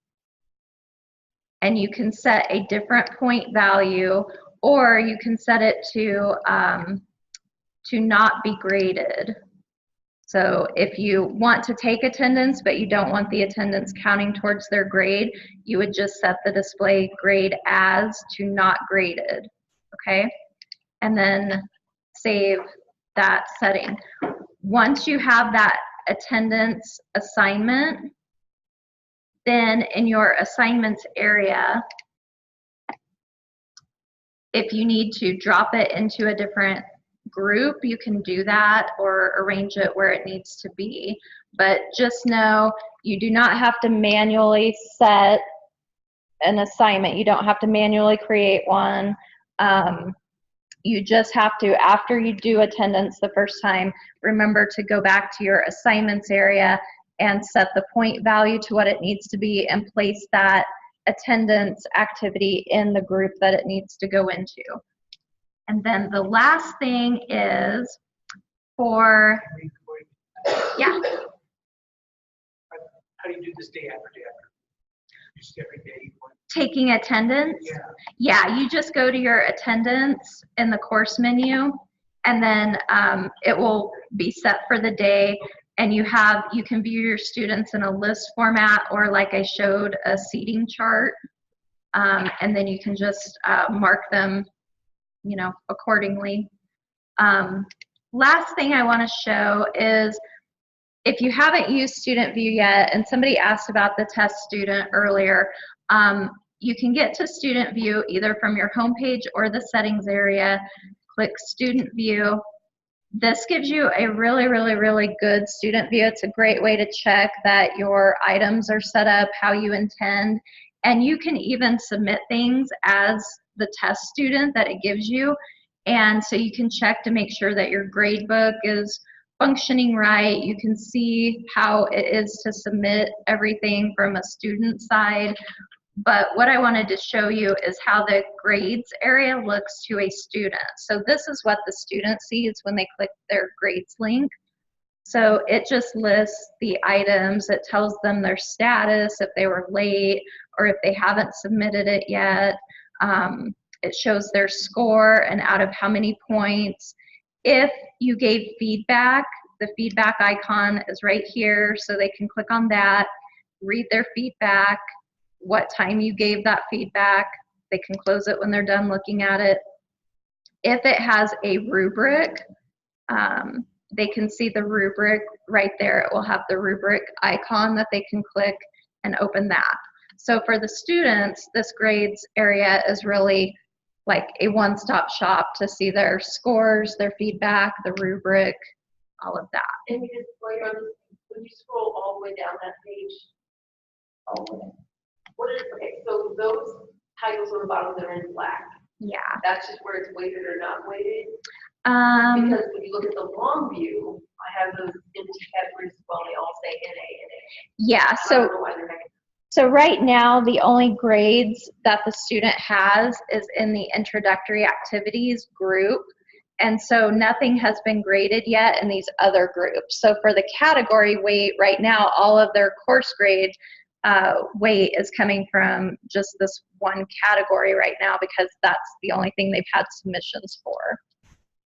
Speaker 1: And you can set a different point value, or you can set it to not be graded. So if you want to take attendance, but you don't want the attendance counting towards their grade, you would just set the display grade as to not graded, okay? And then save that setting. Once you have that attendance assignment, Then in your assignments area, if you need to drop it into a different group, you can do that or arrange it where it needs to be. But just know you do not have to manually set an assignment. You don't have to manually create one. You just have to, after you do attendance the first time, remember to go back to your assignments area and set the point value to what it needs to be and place that attendance activity in the group that it needs to go into. And then the last thing is for, yeah.
Speaker 2: How do you do this day after day after? Just every day?
Speaker 1: Taking attendance? Yeah, you just go to your attendance in the course menu, and then it will be set for the day, and you can view your students in a list format, or like I showed, a seating chart, and then you can just mark them, you know, accordingly. Last thing I want to show is, if you haven't used Student View yet, and somebody asked about the test student earlier, you can get to Student View either from your homepage or the settings area. Click Student View. This gives you a really, really, really good student view. It's a great way to check that your items are set up how you intend, and you can even submit things as the test student that it gives you, and so you can check to make sure that your grade book is functioning right. You can see how it is to submit everything from a student side. But what I wanted to show you is how the grades area looks to a student. So this is what the student sees when they click their grades link. So it just lists the items. It tells them their status, if they were late or if they haven't submitted it yet. It shows their score and out of how many points. If you gave feedback, the feedback icon is right here, so they can click on that, read their feedback, what time you gave that feedback. They can close it when they're done looking at it. If it has a rubric, they can see the rubric right there. It will have the rubric icon that they can click and open that. So for the students, this grades area is really like a one-stop shop to see their scores, their feedback, the rubric, all of that.
Speaker 6: And you just, like, when you scroll all the way down that page, all the way. Okay, so those titles on the bottom that are in black,
Speaker 1: Yeah.
Speaker 6: that's just where it's weighted or not weighted? Because when you look at the long view, I have those empty categories as well, they all say NA.
Speaker 1: Yeah,
Speaker 6: I don't know why they're negative.
Speaker 1: so right now the only grades that the student has is in the introductory activities group. And so nothing has been graded yet in these other groups. So for the category weight right now, all of their course grade weight is coming from just this one category right now, because that's the only thing they've had submissions for.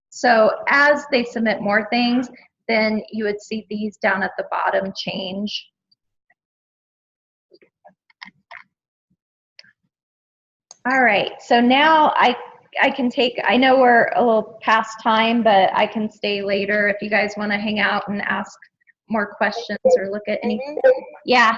Speaker 1: So as they submit more things, then you would see these down at the bottom change. All right, so now I can take, I know we're a little past time, but I can stay later if you guys want to hang out and ask more questions or look at anything. Yeah.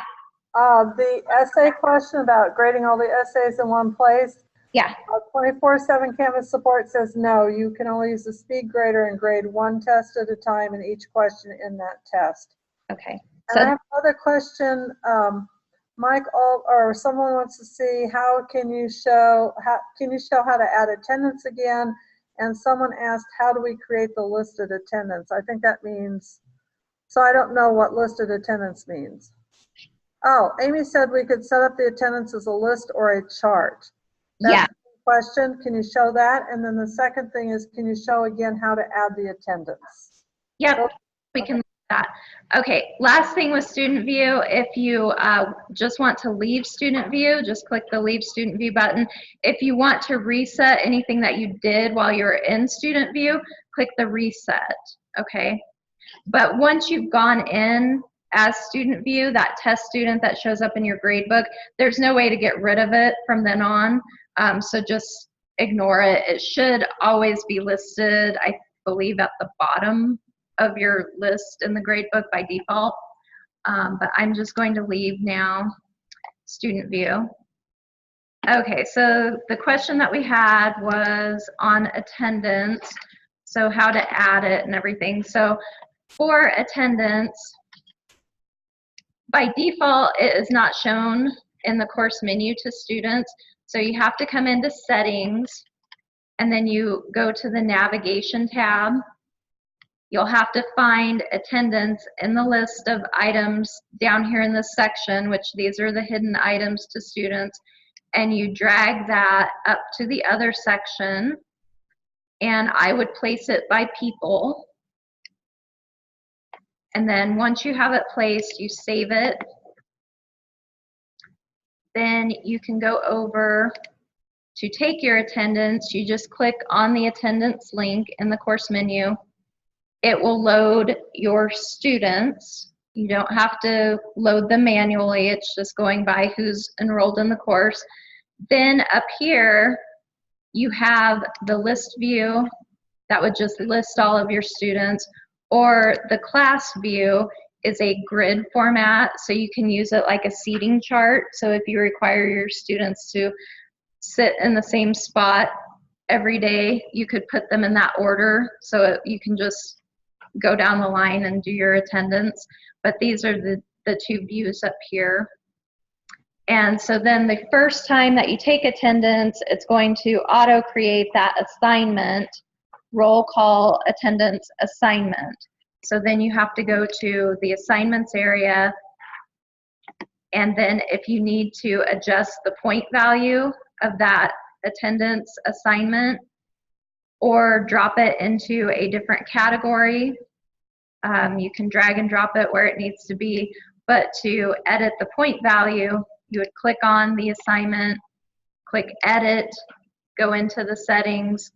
Speaker 4: The essay question about grading all the essays in one place.
Speaker 1: Yeah.
Speaker 4: 24/7 Canvas support says no, you can only use the speed grader and grade one test at a time and each question in that test.
Speaker 1: Okay.
Speaker 4: And I have another question. Mike, or someone wants to see how can you show how to add attendance again? And someone asked, how do we create the listed attendance? I think that means, so I don't know what listed attendance means. Oh, Amy said we could set up the attendance as a list or a chart. That's
Speaker 1: yeah.
Speaker 4: the question. Can you show that? And then the second thing is, can you show again how to add the attendance?
Speaker 1: Yep, so, we can look at that. Okay, last thing with Student View, if you just want to leave Student View, just click the Leave Student View button. If you want to reset anything that you did while you were in Student View, click the Reset, okay? But once you've gone in as Student View, that test student that shows up in your grade book, there's no way to get rid of it from then on, so just ignore it. It should always be listed, I believe, at the bottom of your list in the grade book by default, but I'm just going to leave now. student view. Okay, so the question that we had was on attendance, so how to add it and everything. So for attendance, by default, it is not shown in the course menu to students, so you have to come into settings, and then you go to the navigation tab. You'll have to find attendance in the list of items down here in this section, which these are the hidden items to students, and you drag that up to the other section, and I would place it by people. And then once you have it placed, you save it. Then you can go over to take your attendance. You just click on the attendance link in the course menu. It will load your students. You don't have to load them manually. It's just going by who's enrolled in the course. Then up here, you have the list view that would just list all of your students, or the class view is a grid format, so you can use it like a seating chart. So if you require your students to sit in the same spot every day, you could put them in that order, so you can just go down the line and do your attendance. But these are the two views up here. And so then the first time that you take attendance, it's going to auto create that assignment, roll call attendance assignment. So then you have to go to the assignments area, and then if you need to adjust the point value of that attendance assignment or drop it into a different category, you can drag and drop it where it needs to be. But to edit the point value, you would click on the assignment, click edit, go into the settings,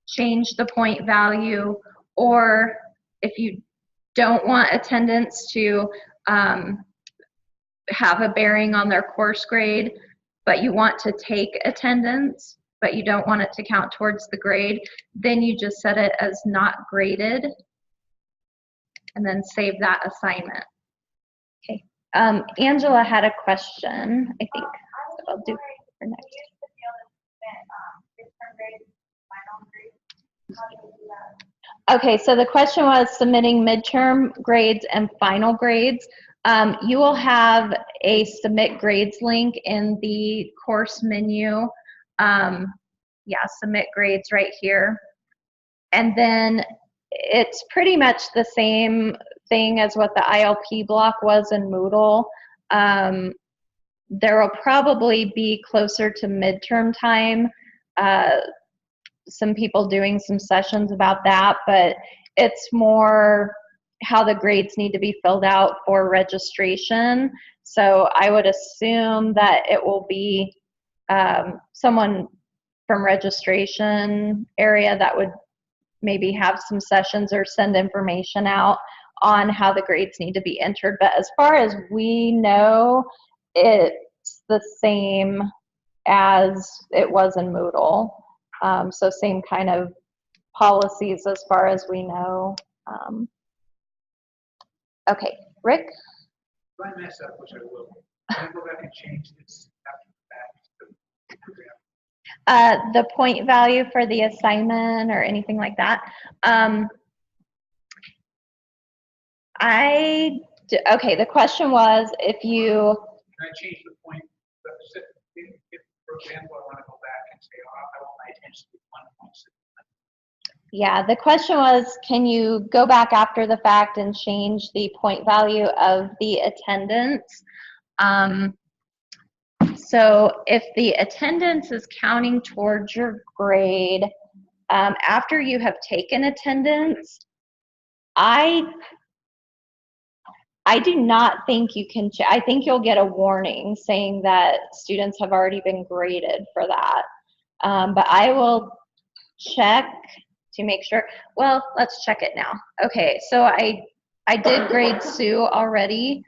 Speaker 1: change the point value, or if you don't want attendance to have a bearing on their course grade, but you want to take attendance, but you don't want it to count towards the grade, then you just set it as not graded, and then save that assignment. Okay. Angela had a question, I think. So I'll do her next. Okay, so the question was submitting midterm grades and final grades. You will have a submit grades link in the course menu. Yeah, submit grades right here. And then it's pretty much the same thing as what the ILP block was in Moodle. There will probably be closer to midterm time, some people doing some sessions about that, but it's more how the grades need to be filled out for registration. So I would assume that it will be someone from registration area that would maybe have some sessions or send information out on how the grades need to be entered. But as far as we know, it's the same as it was in Moodle. So same kind of policies as far as we know. Okay, Rick?
Speaker 2: If I mess up, which I will, can I go back and change this after the fact?
Speaker 1: The point value for the assignment or anything like that. Okay, the question was if you...
Speaker 2: Can I change the point? If, for example, I want to go back and say, oh, I want my attention to 1.6.
Speaker 1: Yeah, the question was, can you go back after the fact and change the point value of the attendance? So if the attendance is counting towards your grade, after you have taken attendance, I do not think you can, I think you'll get a warning saying that students have already been graded for that. But I will check to make sure. Well, let's check it now. Okay, so I did grade Sue already.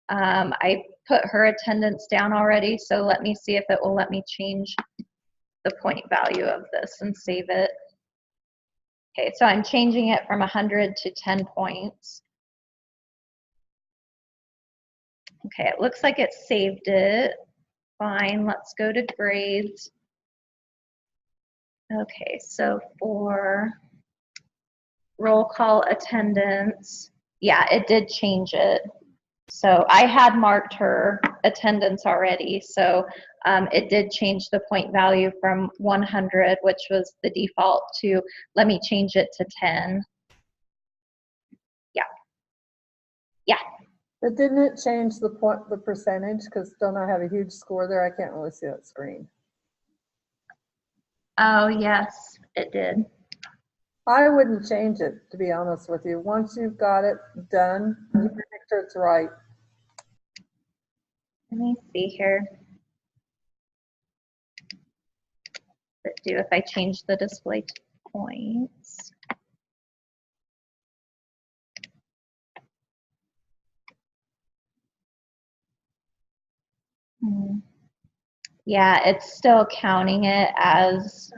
Speaker 1: I put her attendance down already, so let me see if it will let me change the point value of this and save it. Okay, so I'm changing it from 100 to 10 points. Okay, it looks like it saved it. Fine, let's go to grades. Okay, so for roll call attendance, yeah, it did change it. So I had marked her attendance already, so it did change the point value from 100, which was the default, to, let me change it to 10. Yeah. Yeah.
Speaker 4: But didn't it change the percentage? Because don't I have a huge score there? I can't really see that screen.
Speaker 1: Oh, yes, it did.
Speaker 4: I wouldn't change it, to be honest with you. Once you've got it done, you make sure it's right.
Speaker 1: Let me see here. Let's do if I change the display to points. Yeah, it's still counting it as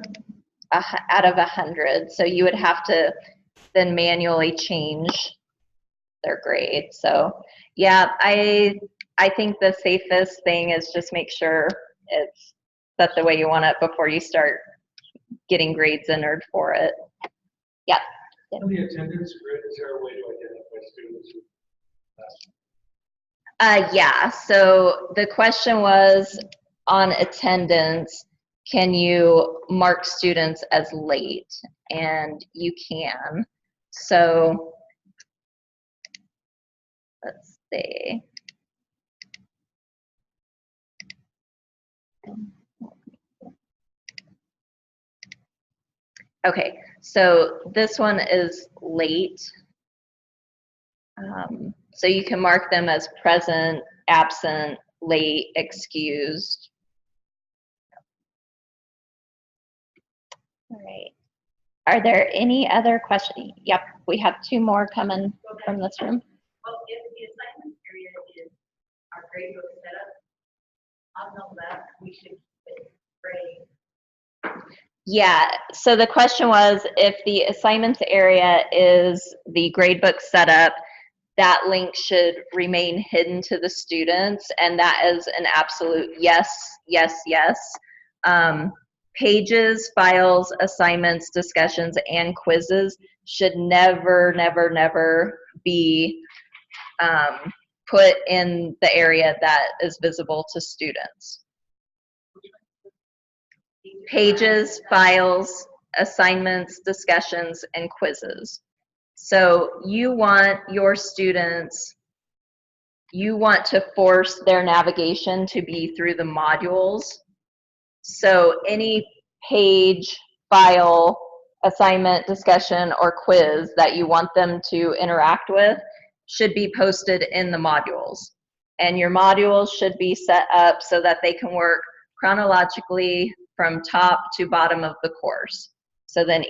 Speaker 1: out of 100. So you would have to then manually change their grade. So yeah, I think the safest thing is just make sure it's set the way you want it before you start getting grades entered for it. Yeah.
Speaker 2: On the attendance grid, is there a way to identify students who
Speaker 1: Yeah, so the question was on attendance, can you mark students as late? And you can. So let's see. Okay, so this one is late. So you can mark them as present, absent, late, excused. All right. Are there any other questions? Yep, we have 2 more coming from this room.
Speaker 3: Well, if the assignment area is our grade book setup, on the left, we should keep it gray.
Speaker 1: Yeah, so the question was if the assignments area is the gradebook setup, that link should remain hidden to the students, and that is an absolute yes, yes, yes. Pages, files, assignments, discussions, and quizzes should never, never, never be put in the area that is visible to students. Pages, files, assignments, discussions, and quizzes. So you want your students, you want to force their navigation to be through the modules. So any page, file, assignment, discussion, or quiz that you want them to interact with should be posted in the modules. And your modules should be set up so that they can work chronologically from top to bottom of the course. So then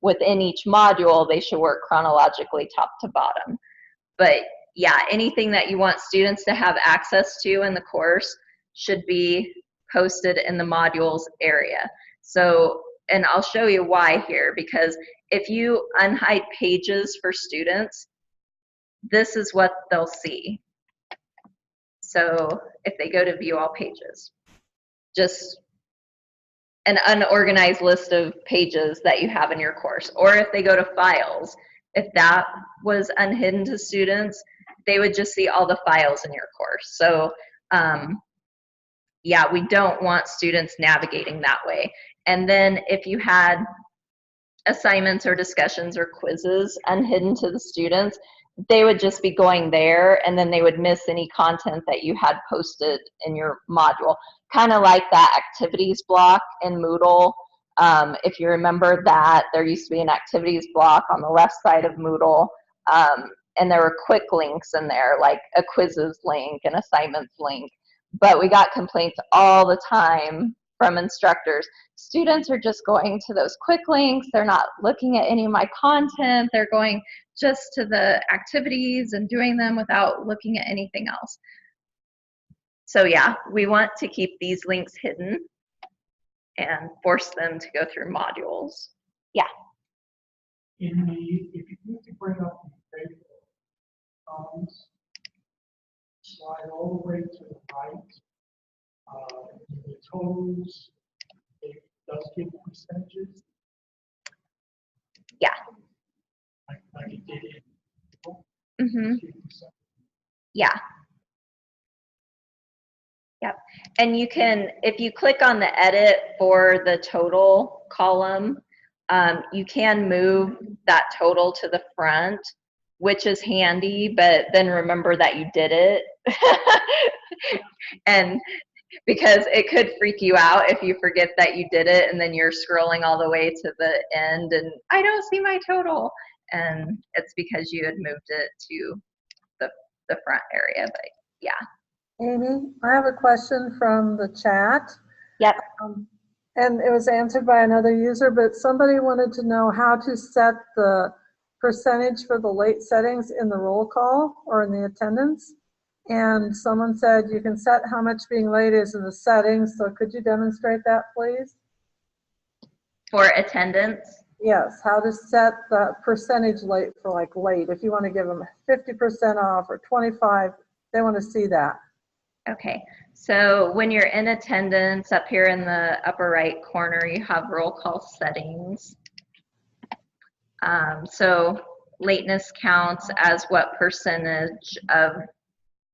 Speaker 1: within each module, they should work chronologically top to bottom. But yeah, anything that you want students to have access to in the course should be posted in the modules area. So, and I'll show you why here, because if you unhide pages for students, this is what they'll see. So if they go to view all pages, just an unorganized list of pages that you have in your course. Or if they go to files, if that was unhidden to students, they would just see all the files in your course. So yeah, we don't want students navigating that way. And then if you had assignments or discussions or quizzes unhidden to the students, they would just be going there, and then they would miss any content that you had posted in your module. Kind of like that activities block in Moodle. If you remember that, there used to be an activities block on the left side of Moodle, and there were quick links in there, like a quizzes link, an assignments link. But we got complaints all the time from instructors. Students are just going to those quick links. They're not looking at any of my content. They're going just to the activities and doing them without looking at anything else. So yeah, we want to keep these links hidden and force them to go through modules. Yeah.
Speaker 2: if you need to bring up the page columns, slide all right. The totals, it does give percentages.
Speaker 1: Yeah.
Speaker 2: Like it did
Speaker 1: Mm-hmm.
Speaker 2: 50%.
Speaker 1: Yeah. Yep. And you can, if you click on the edit for the total column, you can move that total to the front, which is handy, but then remember that you did it. And because it could freak you out if you forget that you did it and then you're scrolling all the way to the end and I don't see my total. And it's because you had moved it to the front area, but yeah.
Speaker 4: Amy, I have a question from the chat.
Speaker 1: Yep.
Speaker 4: And it was answered by another user, but somebody wanted to know how to set the percentage for the late settings in the roll call or in the attendance. And someone said you can set how much being late is in the settings. So could you demonstrate that, please?
Speaker 1: For attendance?
Speaker 4: Yes, how to set the percentage late for like late. If you want to give them 50% off or 25, they want to see that.
Speaker 1: Okay, so when you're in attendance, up here in the upper right corner, you have roll call settings. So lateness counts as what percentage of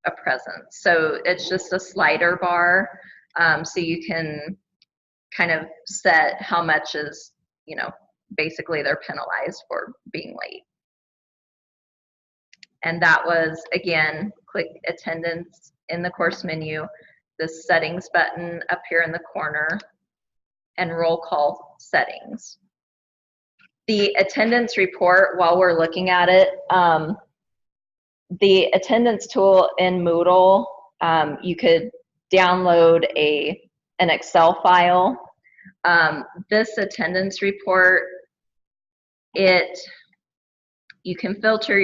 Speaker 1: a presence. So it's just a slider bar, so you can kind of set how much is, you know, basically they're penalized for being late. And that was, again, click attendance in the course menu, the settings button up here in the corner, and roll call settings. The attendance report, while we're looking at it, the attendance tool in Moodle, you could download an Excel file. This attendance report, you can filter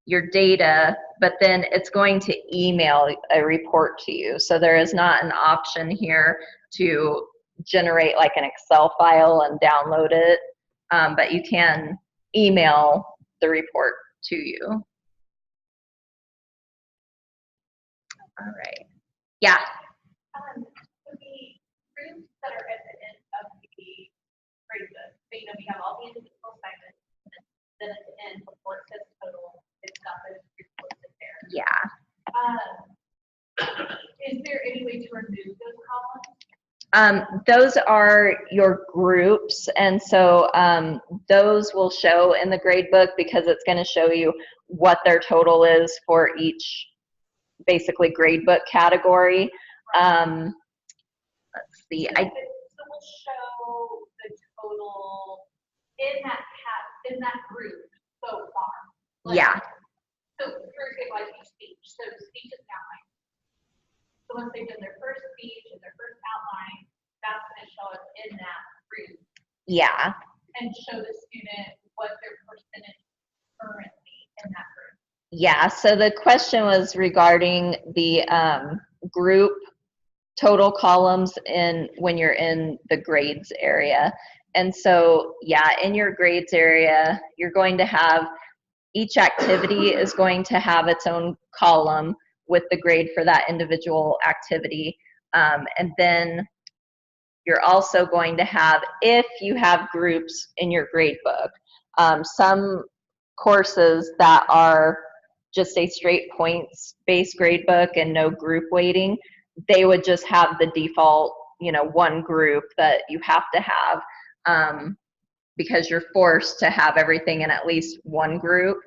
Speaker 1: your data, but then it's going to email a report to you. So there is not an option here to generate like an Excel file and download it, but you can email the report to you. All right. Yeah.
Speaker 5: So the groups that are at the end of the grade book, so, you know, we have all the individual assignments, and then at the end, before it says total, it's got those groups listed there.
Speaker 1: Yeah.
Speaker 5: Is there any way to remove those columns?
Speaker 1: Those are your groups, and so those will show in the grade book because it's going to show you what their total is for each basically grade book category. Let's see.
Speaker 5: So we'll show the total in that group so far. Like,
Speaker 1: Yeah.
Speaker 5: So for example, I teach speech. So speech is outline. So once they've done their first speech and their first outline, that's going to show up in that group.
Speaker 1: Yeah.
Speaker 5: And show the student what their percentage currently in that group.
Speaker 1: Yeah. So the question was regarding the group total columns when you're in the grades area. And so, yeah, in your grades area, you're going to have each activity is going to have its own column with the grade for that individual activity. And then you're also going to have, if you have groups in your grade book, some courses that are just a straight points-based grade book and no group weighting, they would just have the default, you know, one group that you have to have because you're forced to have everything in at least one group.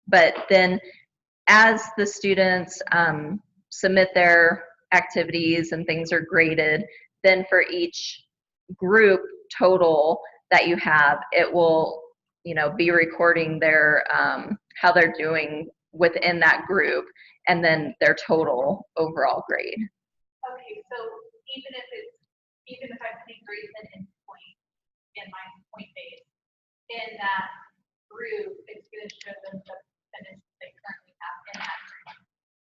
Speaker 1: But then as the students submit their activities and things are graded, then for each group total that you have, it will, you know, be recording their how they're doing within that group and then their total overall grade.
Speaker 5: Okay, so even if I'm putting grades in my point base, in that group, it's going to show them the percentage they currently have in that group.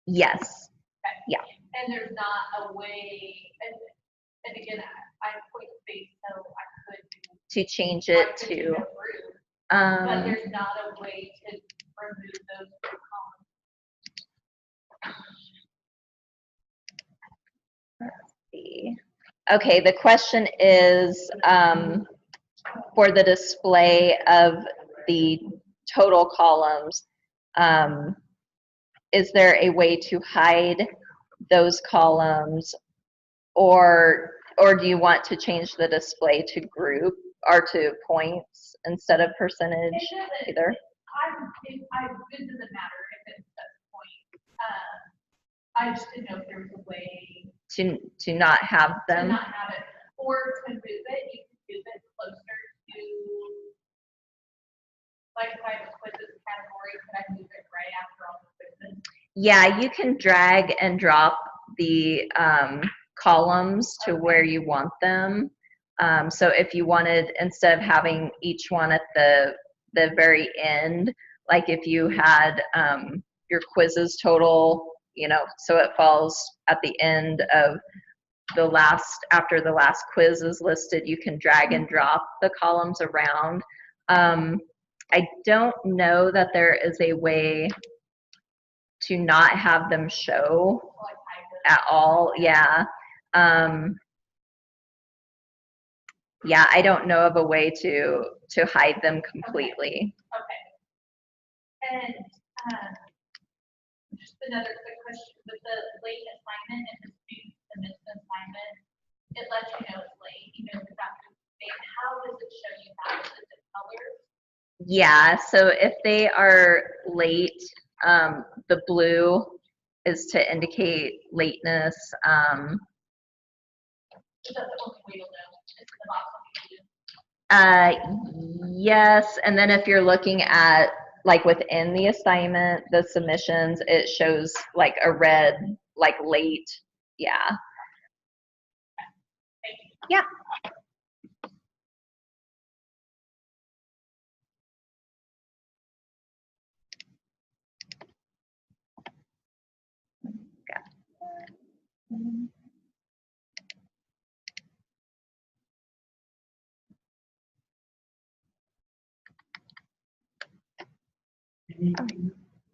Speaker 1: Yes.
Speaker 5: Okay.
Speaker 1: Yeah.
Speaker 5: And there's not a way, and again, I'm point based, so I could
Speaker 1: to change it to
Speaker 5: but there's not a way to remove those two columns.
Speaker 1: Let's see. Okay, the question is for the display of the total columns, is there a way to hide those columns, or do you want to change the display to group or to points instead of percentage either?
Speaker 5: It doesn't matter if it's at the point. I just didn't know if there was a way
Speaker 1: To not have
Speaker 5: to
Speaker 1: them?
Speaker 5: not have it, or to move it. You can move it closer to, like if I have a quizzes category, could I move it right after all the quizzes?
Speaker 1: Yeah, you can drag and drop the columns to where you want them. So if you wanted, instead of having each one at the very end, like if you had your quizzes total, you know, so it falls at the end of the last, after the last quiz is listed, you can drag and drop the columns around. I don't know that there is a way to not have them show
Speaker 5: Like
Speaker 1: at all. Yeah. Yeah, I don't know of a way to hide them completely.
Speaker 5: Okay. And just another quick question, with the late assignment and the student submits an assignment, it lets you know it's late, you know, it's after the date. How does it show you that? Is it colors?
Speaker 1: Yeah, so if they are late, the blue is to indicate lateness.
Speaker 5: Is that the only way you'll know? It's in the box on the
Speaker 1: Yes, and then if you're looking at like within the assignment, the submissions, it shows like a red, like late. Yeah. Yeah.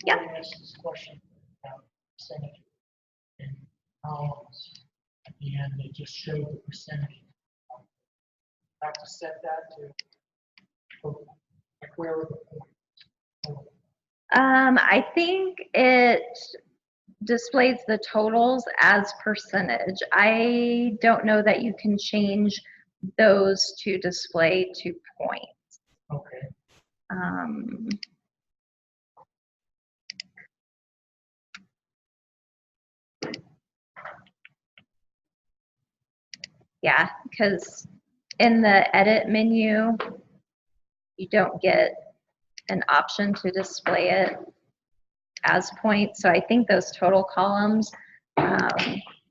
Speaker 1: Yeah.
Speaker 2: I asked this question about percentage in columns. At the end, they just showed the percentage. Have to set that to, like, where are the points?
Speaker 1: I think it displays the totals as percentage. I don't know that you can change those to display to points.
Speaker 2: Okay.
Speaker 1: Yeah, because in the edit menu, you don't get an option to display it as points. So I think those total columns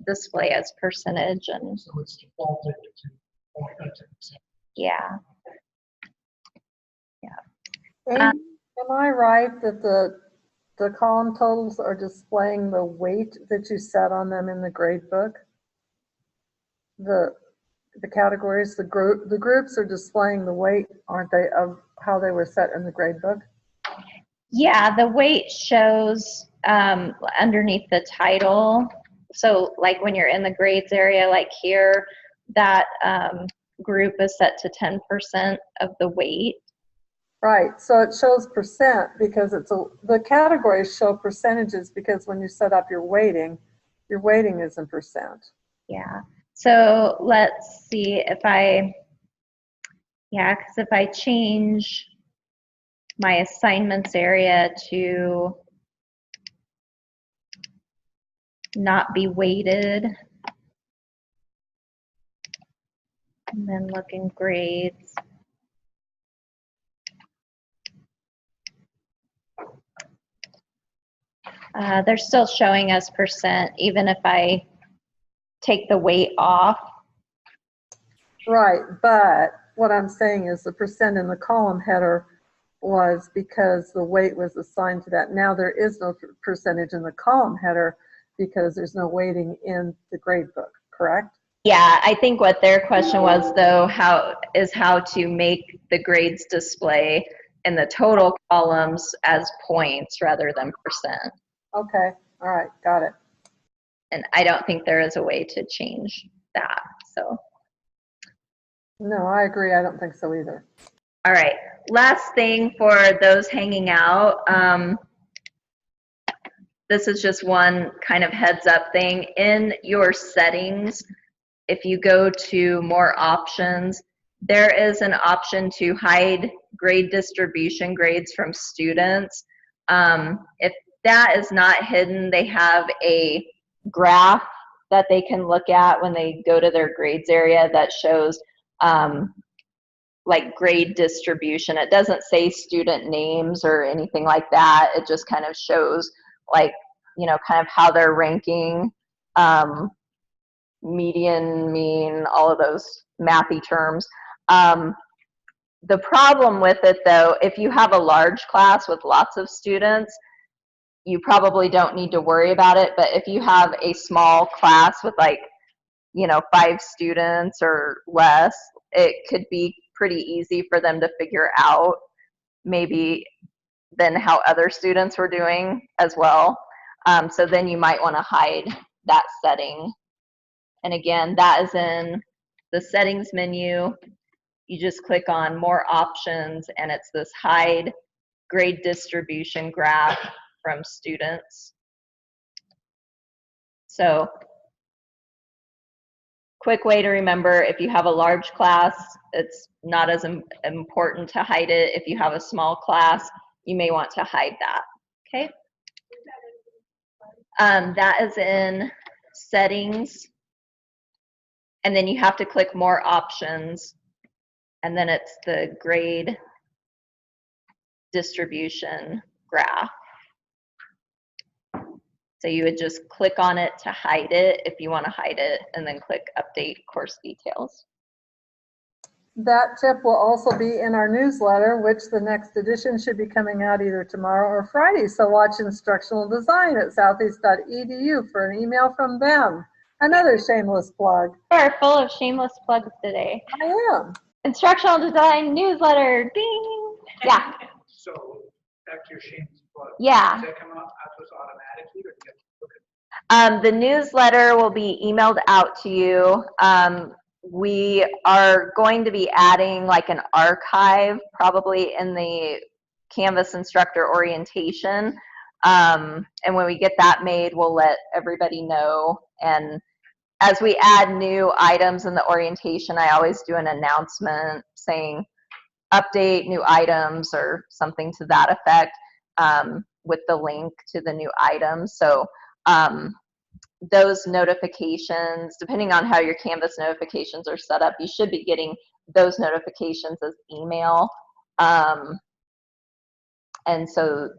Speaker 1: display as percentage, and
Speaker 2: So it's defaulted to point, to percent.
Speaker 1: yeah.
Speaker 4: Amy, am I right that the column totals are displaying the weight that you set on them in the grade book? The categories, the groups are displaying the weight, aren't they, of how they were set in the grade book?
Speaker 1: Yeah, the weight shows underneath the title. So like when you're in the grades area, like here, that group is set to 10% of the weight.
Speaker 4: Right, so it shows percent because the categories show percentages because when you set up your weighting is in percent.
Speaker 1: Yeah, so let's see if because if I change my assignments area to not be weighted, and then look in grades. They're still showing as percent, even if I take the weight off.
Speaker 4: Right, but what I'm saying is the percent in the column header was because the weight was assigned to that. Now there is no percentage in the column header because there's no weighting in the grade book, correct?
Speaker 1: Yeah, I think what their question was though, how to make the grades display in the total columns as points rather than percent.
Speaker 4: Okay, All right, got it.
Speaker 1: And I don't think there is a way to change that. So,
Speaker 4: No, I agree. I don't think so either.
Speaker 1: all right. Last thing for those hanging out. This is just one kind of heads up thing. In your settings, if you go to more options, there is an option to hide grade distribution grades from students. If that is not hidden, they have a graph that they can look at when they go to their grades area that shows like grade distribution. It doesn't say student names or anything like that. It just kind of shows like, you know, kind of how they're ranking, median, mean, all of those mathy terms. The problem with it though, if you have a large class with lots of students, you probably don't need to worry about it. But if you have a small class with like, you know, 5 students or less, it could be pretty easy for them to figure out maybe than how other students were doing as well. So then you might want to hide that setting. And again, that is in the settings menu. You just click on more options and it's this hide grade distribution graph from students. So quick way to remember, if you have a large class, it's not as important to hide it. If you have a small class, you may want to hide that, okay? That is in settings, and then you have to click more options, and then it's the grade distribution graph. So you would just click on it to hide it if you want to hide it, and then click update course details.
Speaker 4: That tip will also be in our newsletter, which the next edition should be coming out either tomorrow or Friday. So watch Instructional Design at southeast.edu for an email from them. Another shameless plug.
Speaker 5: We're full of shameless plugs today.
Speaker 4: I am.
Speaker 5: Instructional design newsletter, ding. Yeah,
Speaker 2: So back to your shameless plug.
Speaker 5: yeah.
Speaker 2: Does that come out to us automatically, or do you have to look at
Speaker 1: The newsletter will be emailed out to you. We are going to be adding like an archive probably in the Canvas instructor orientation. And when we get that made, we'll let everybody know. And as we add new items in the orientation, I always do an announcement saying update new items or something to that effect, with the link to the new items. So those notifications, depending on how your Canvas notifications are set up, you should be getting those notifications as email. And so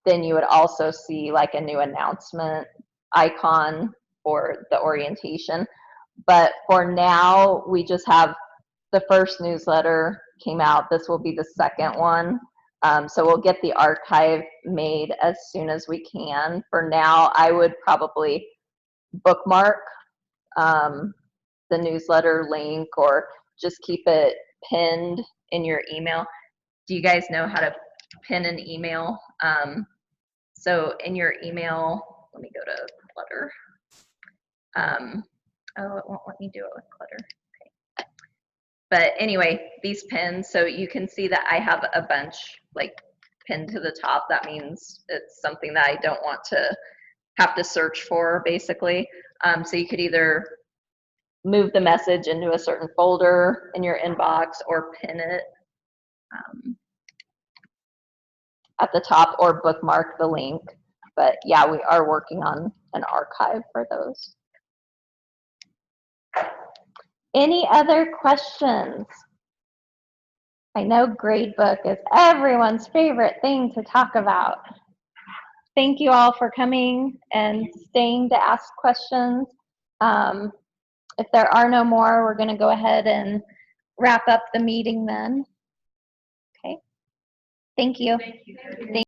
Speaker 1: then you would also see like a new announcement icon for the orientation. But for now, we just have the first newsletter came out. This will be the second one. So we'll get the archive made as soon as we can. For now, I would probably bookmark the newsletter link or just keep it pinned in your email. Do you guys know how to pin an email? So in your email, let me go to Clutter. Oh, it won't let me do it with Clutter. Okay. But anyway, these pins, so you can see that I have a bunch like pinned to the top. That means it's something that I don't want to have to search for, basically. So you could either move the message into a certain folder in your inbox or pin it at the top or bookmark the link. But yeah, we are working on an archive for those. Any other questions? I know gradebook is everyone's favorite thing to talk about. Thank you all for coming and staying to ask questions. If there are no more, we're going to go ahead and wrap up the meeting then. Okay. Thank you.
Speaker 3: Thank you.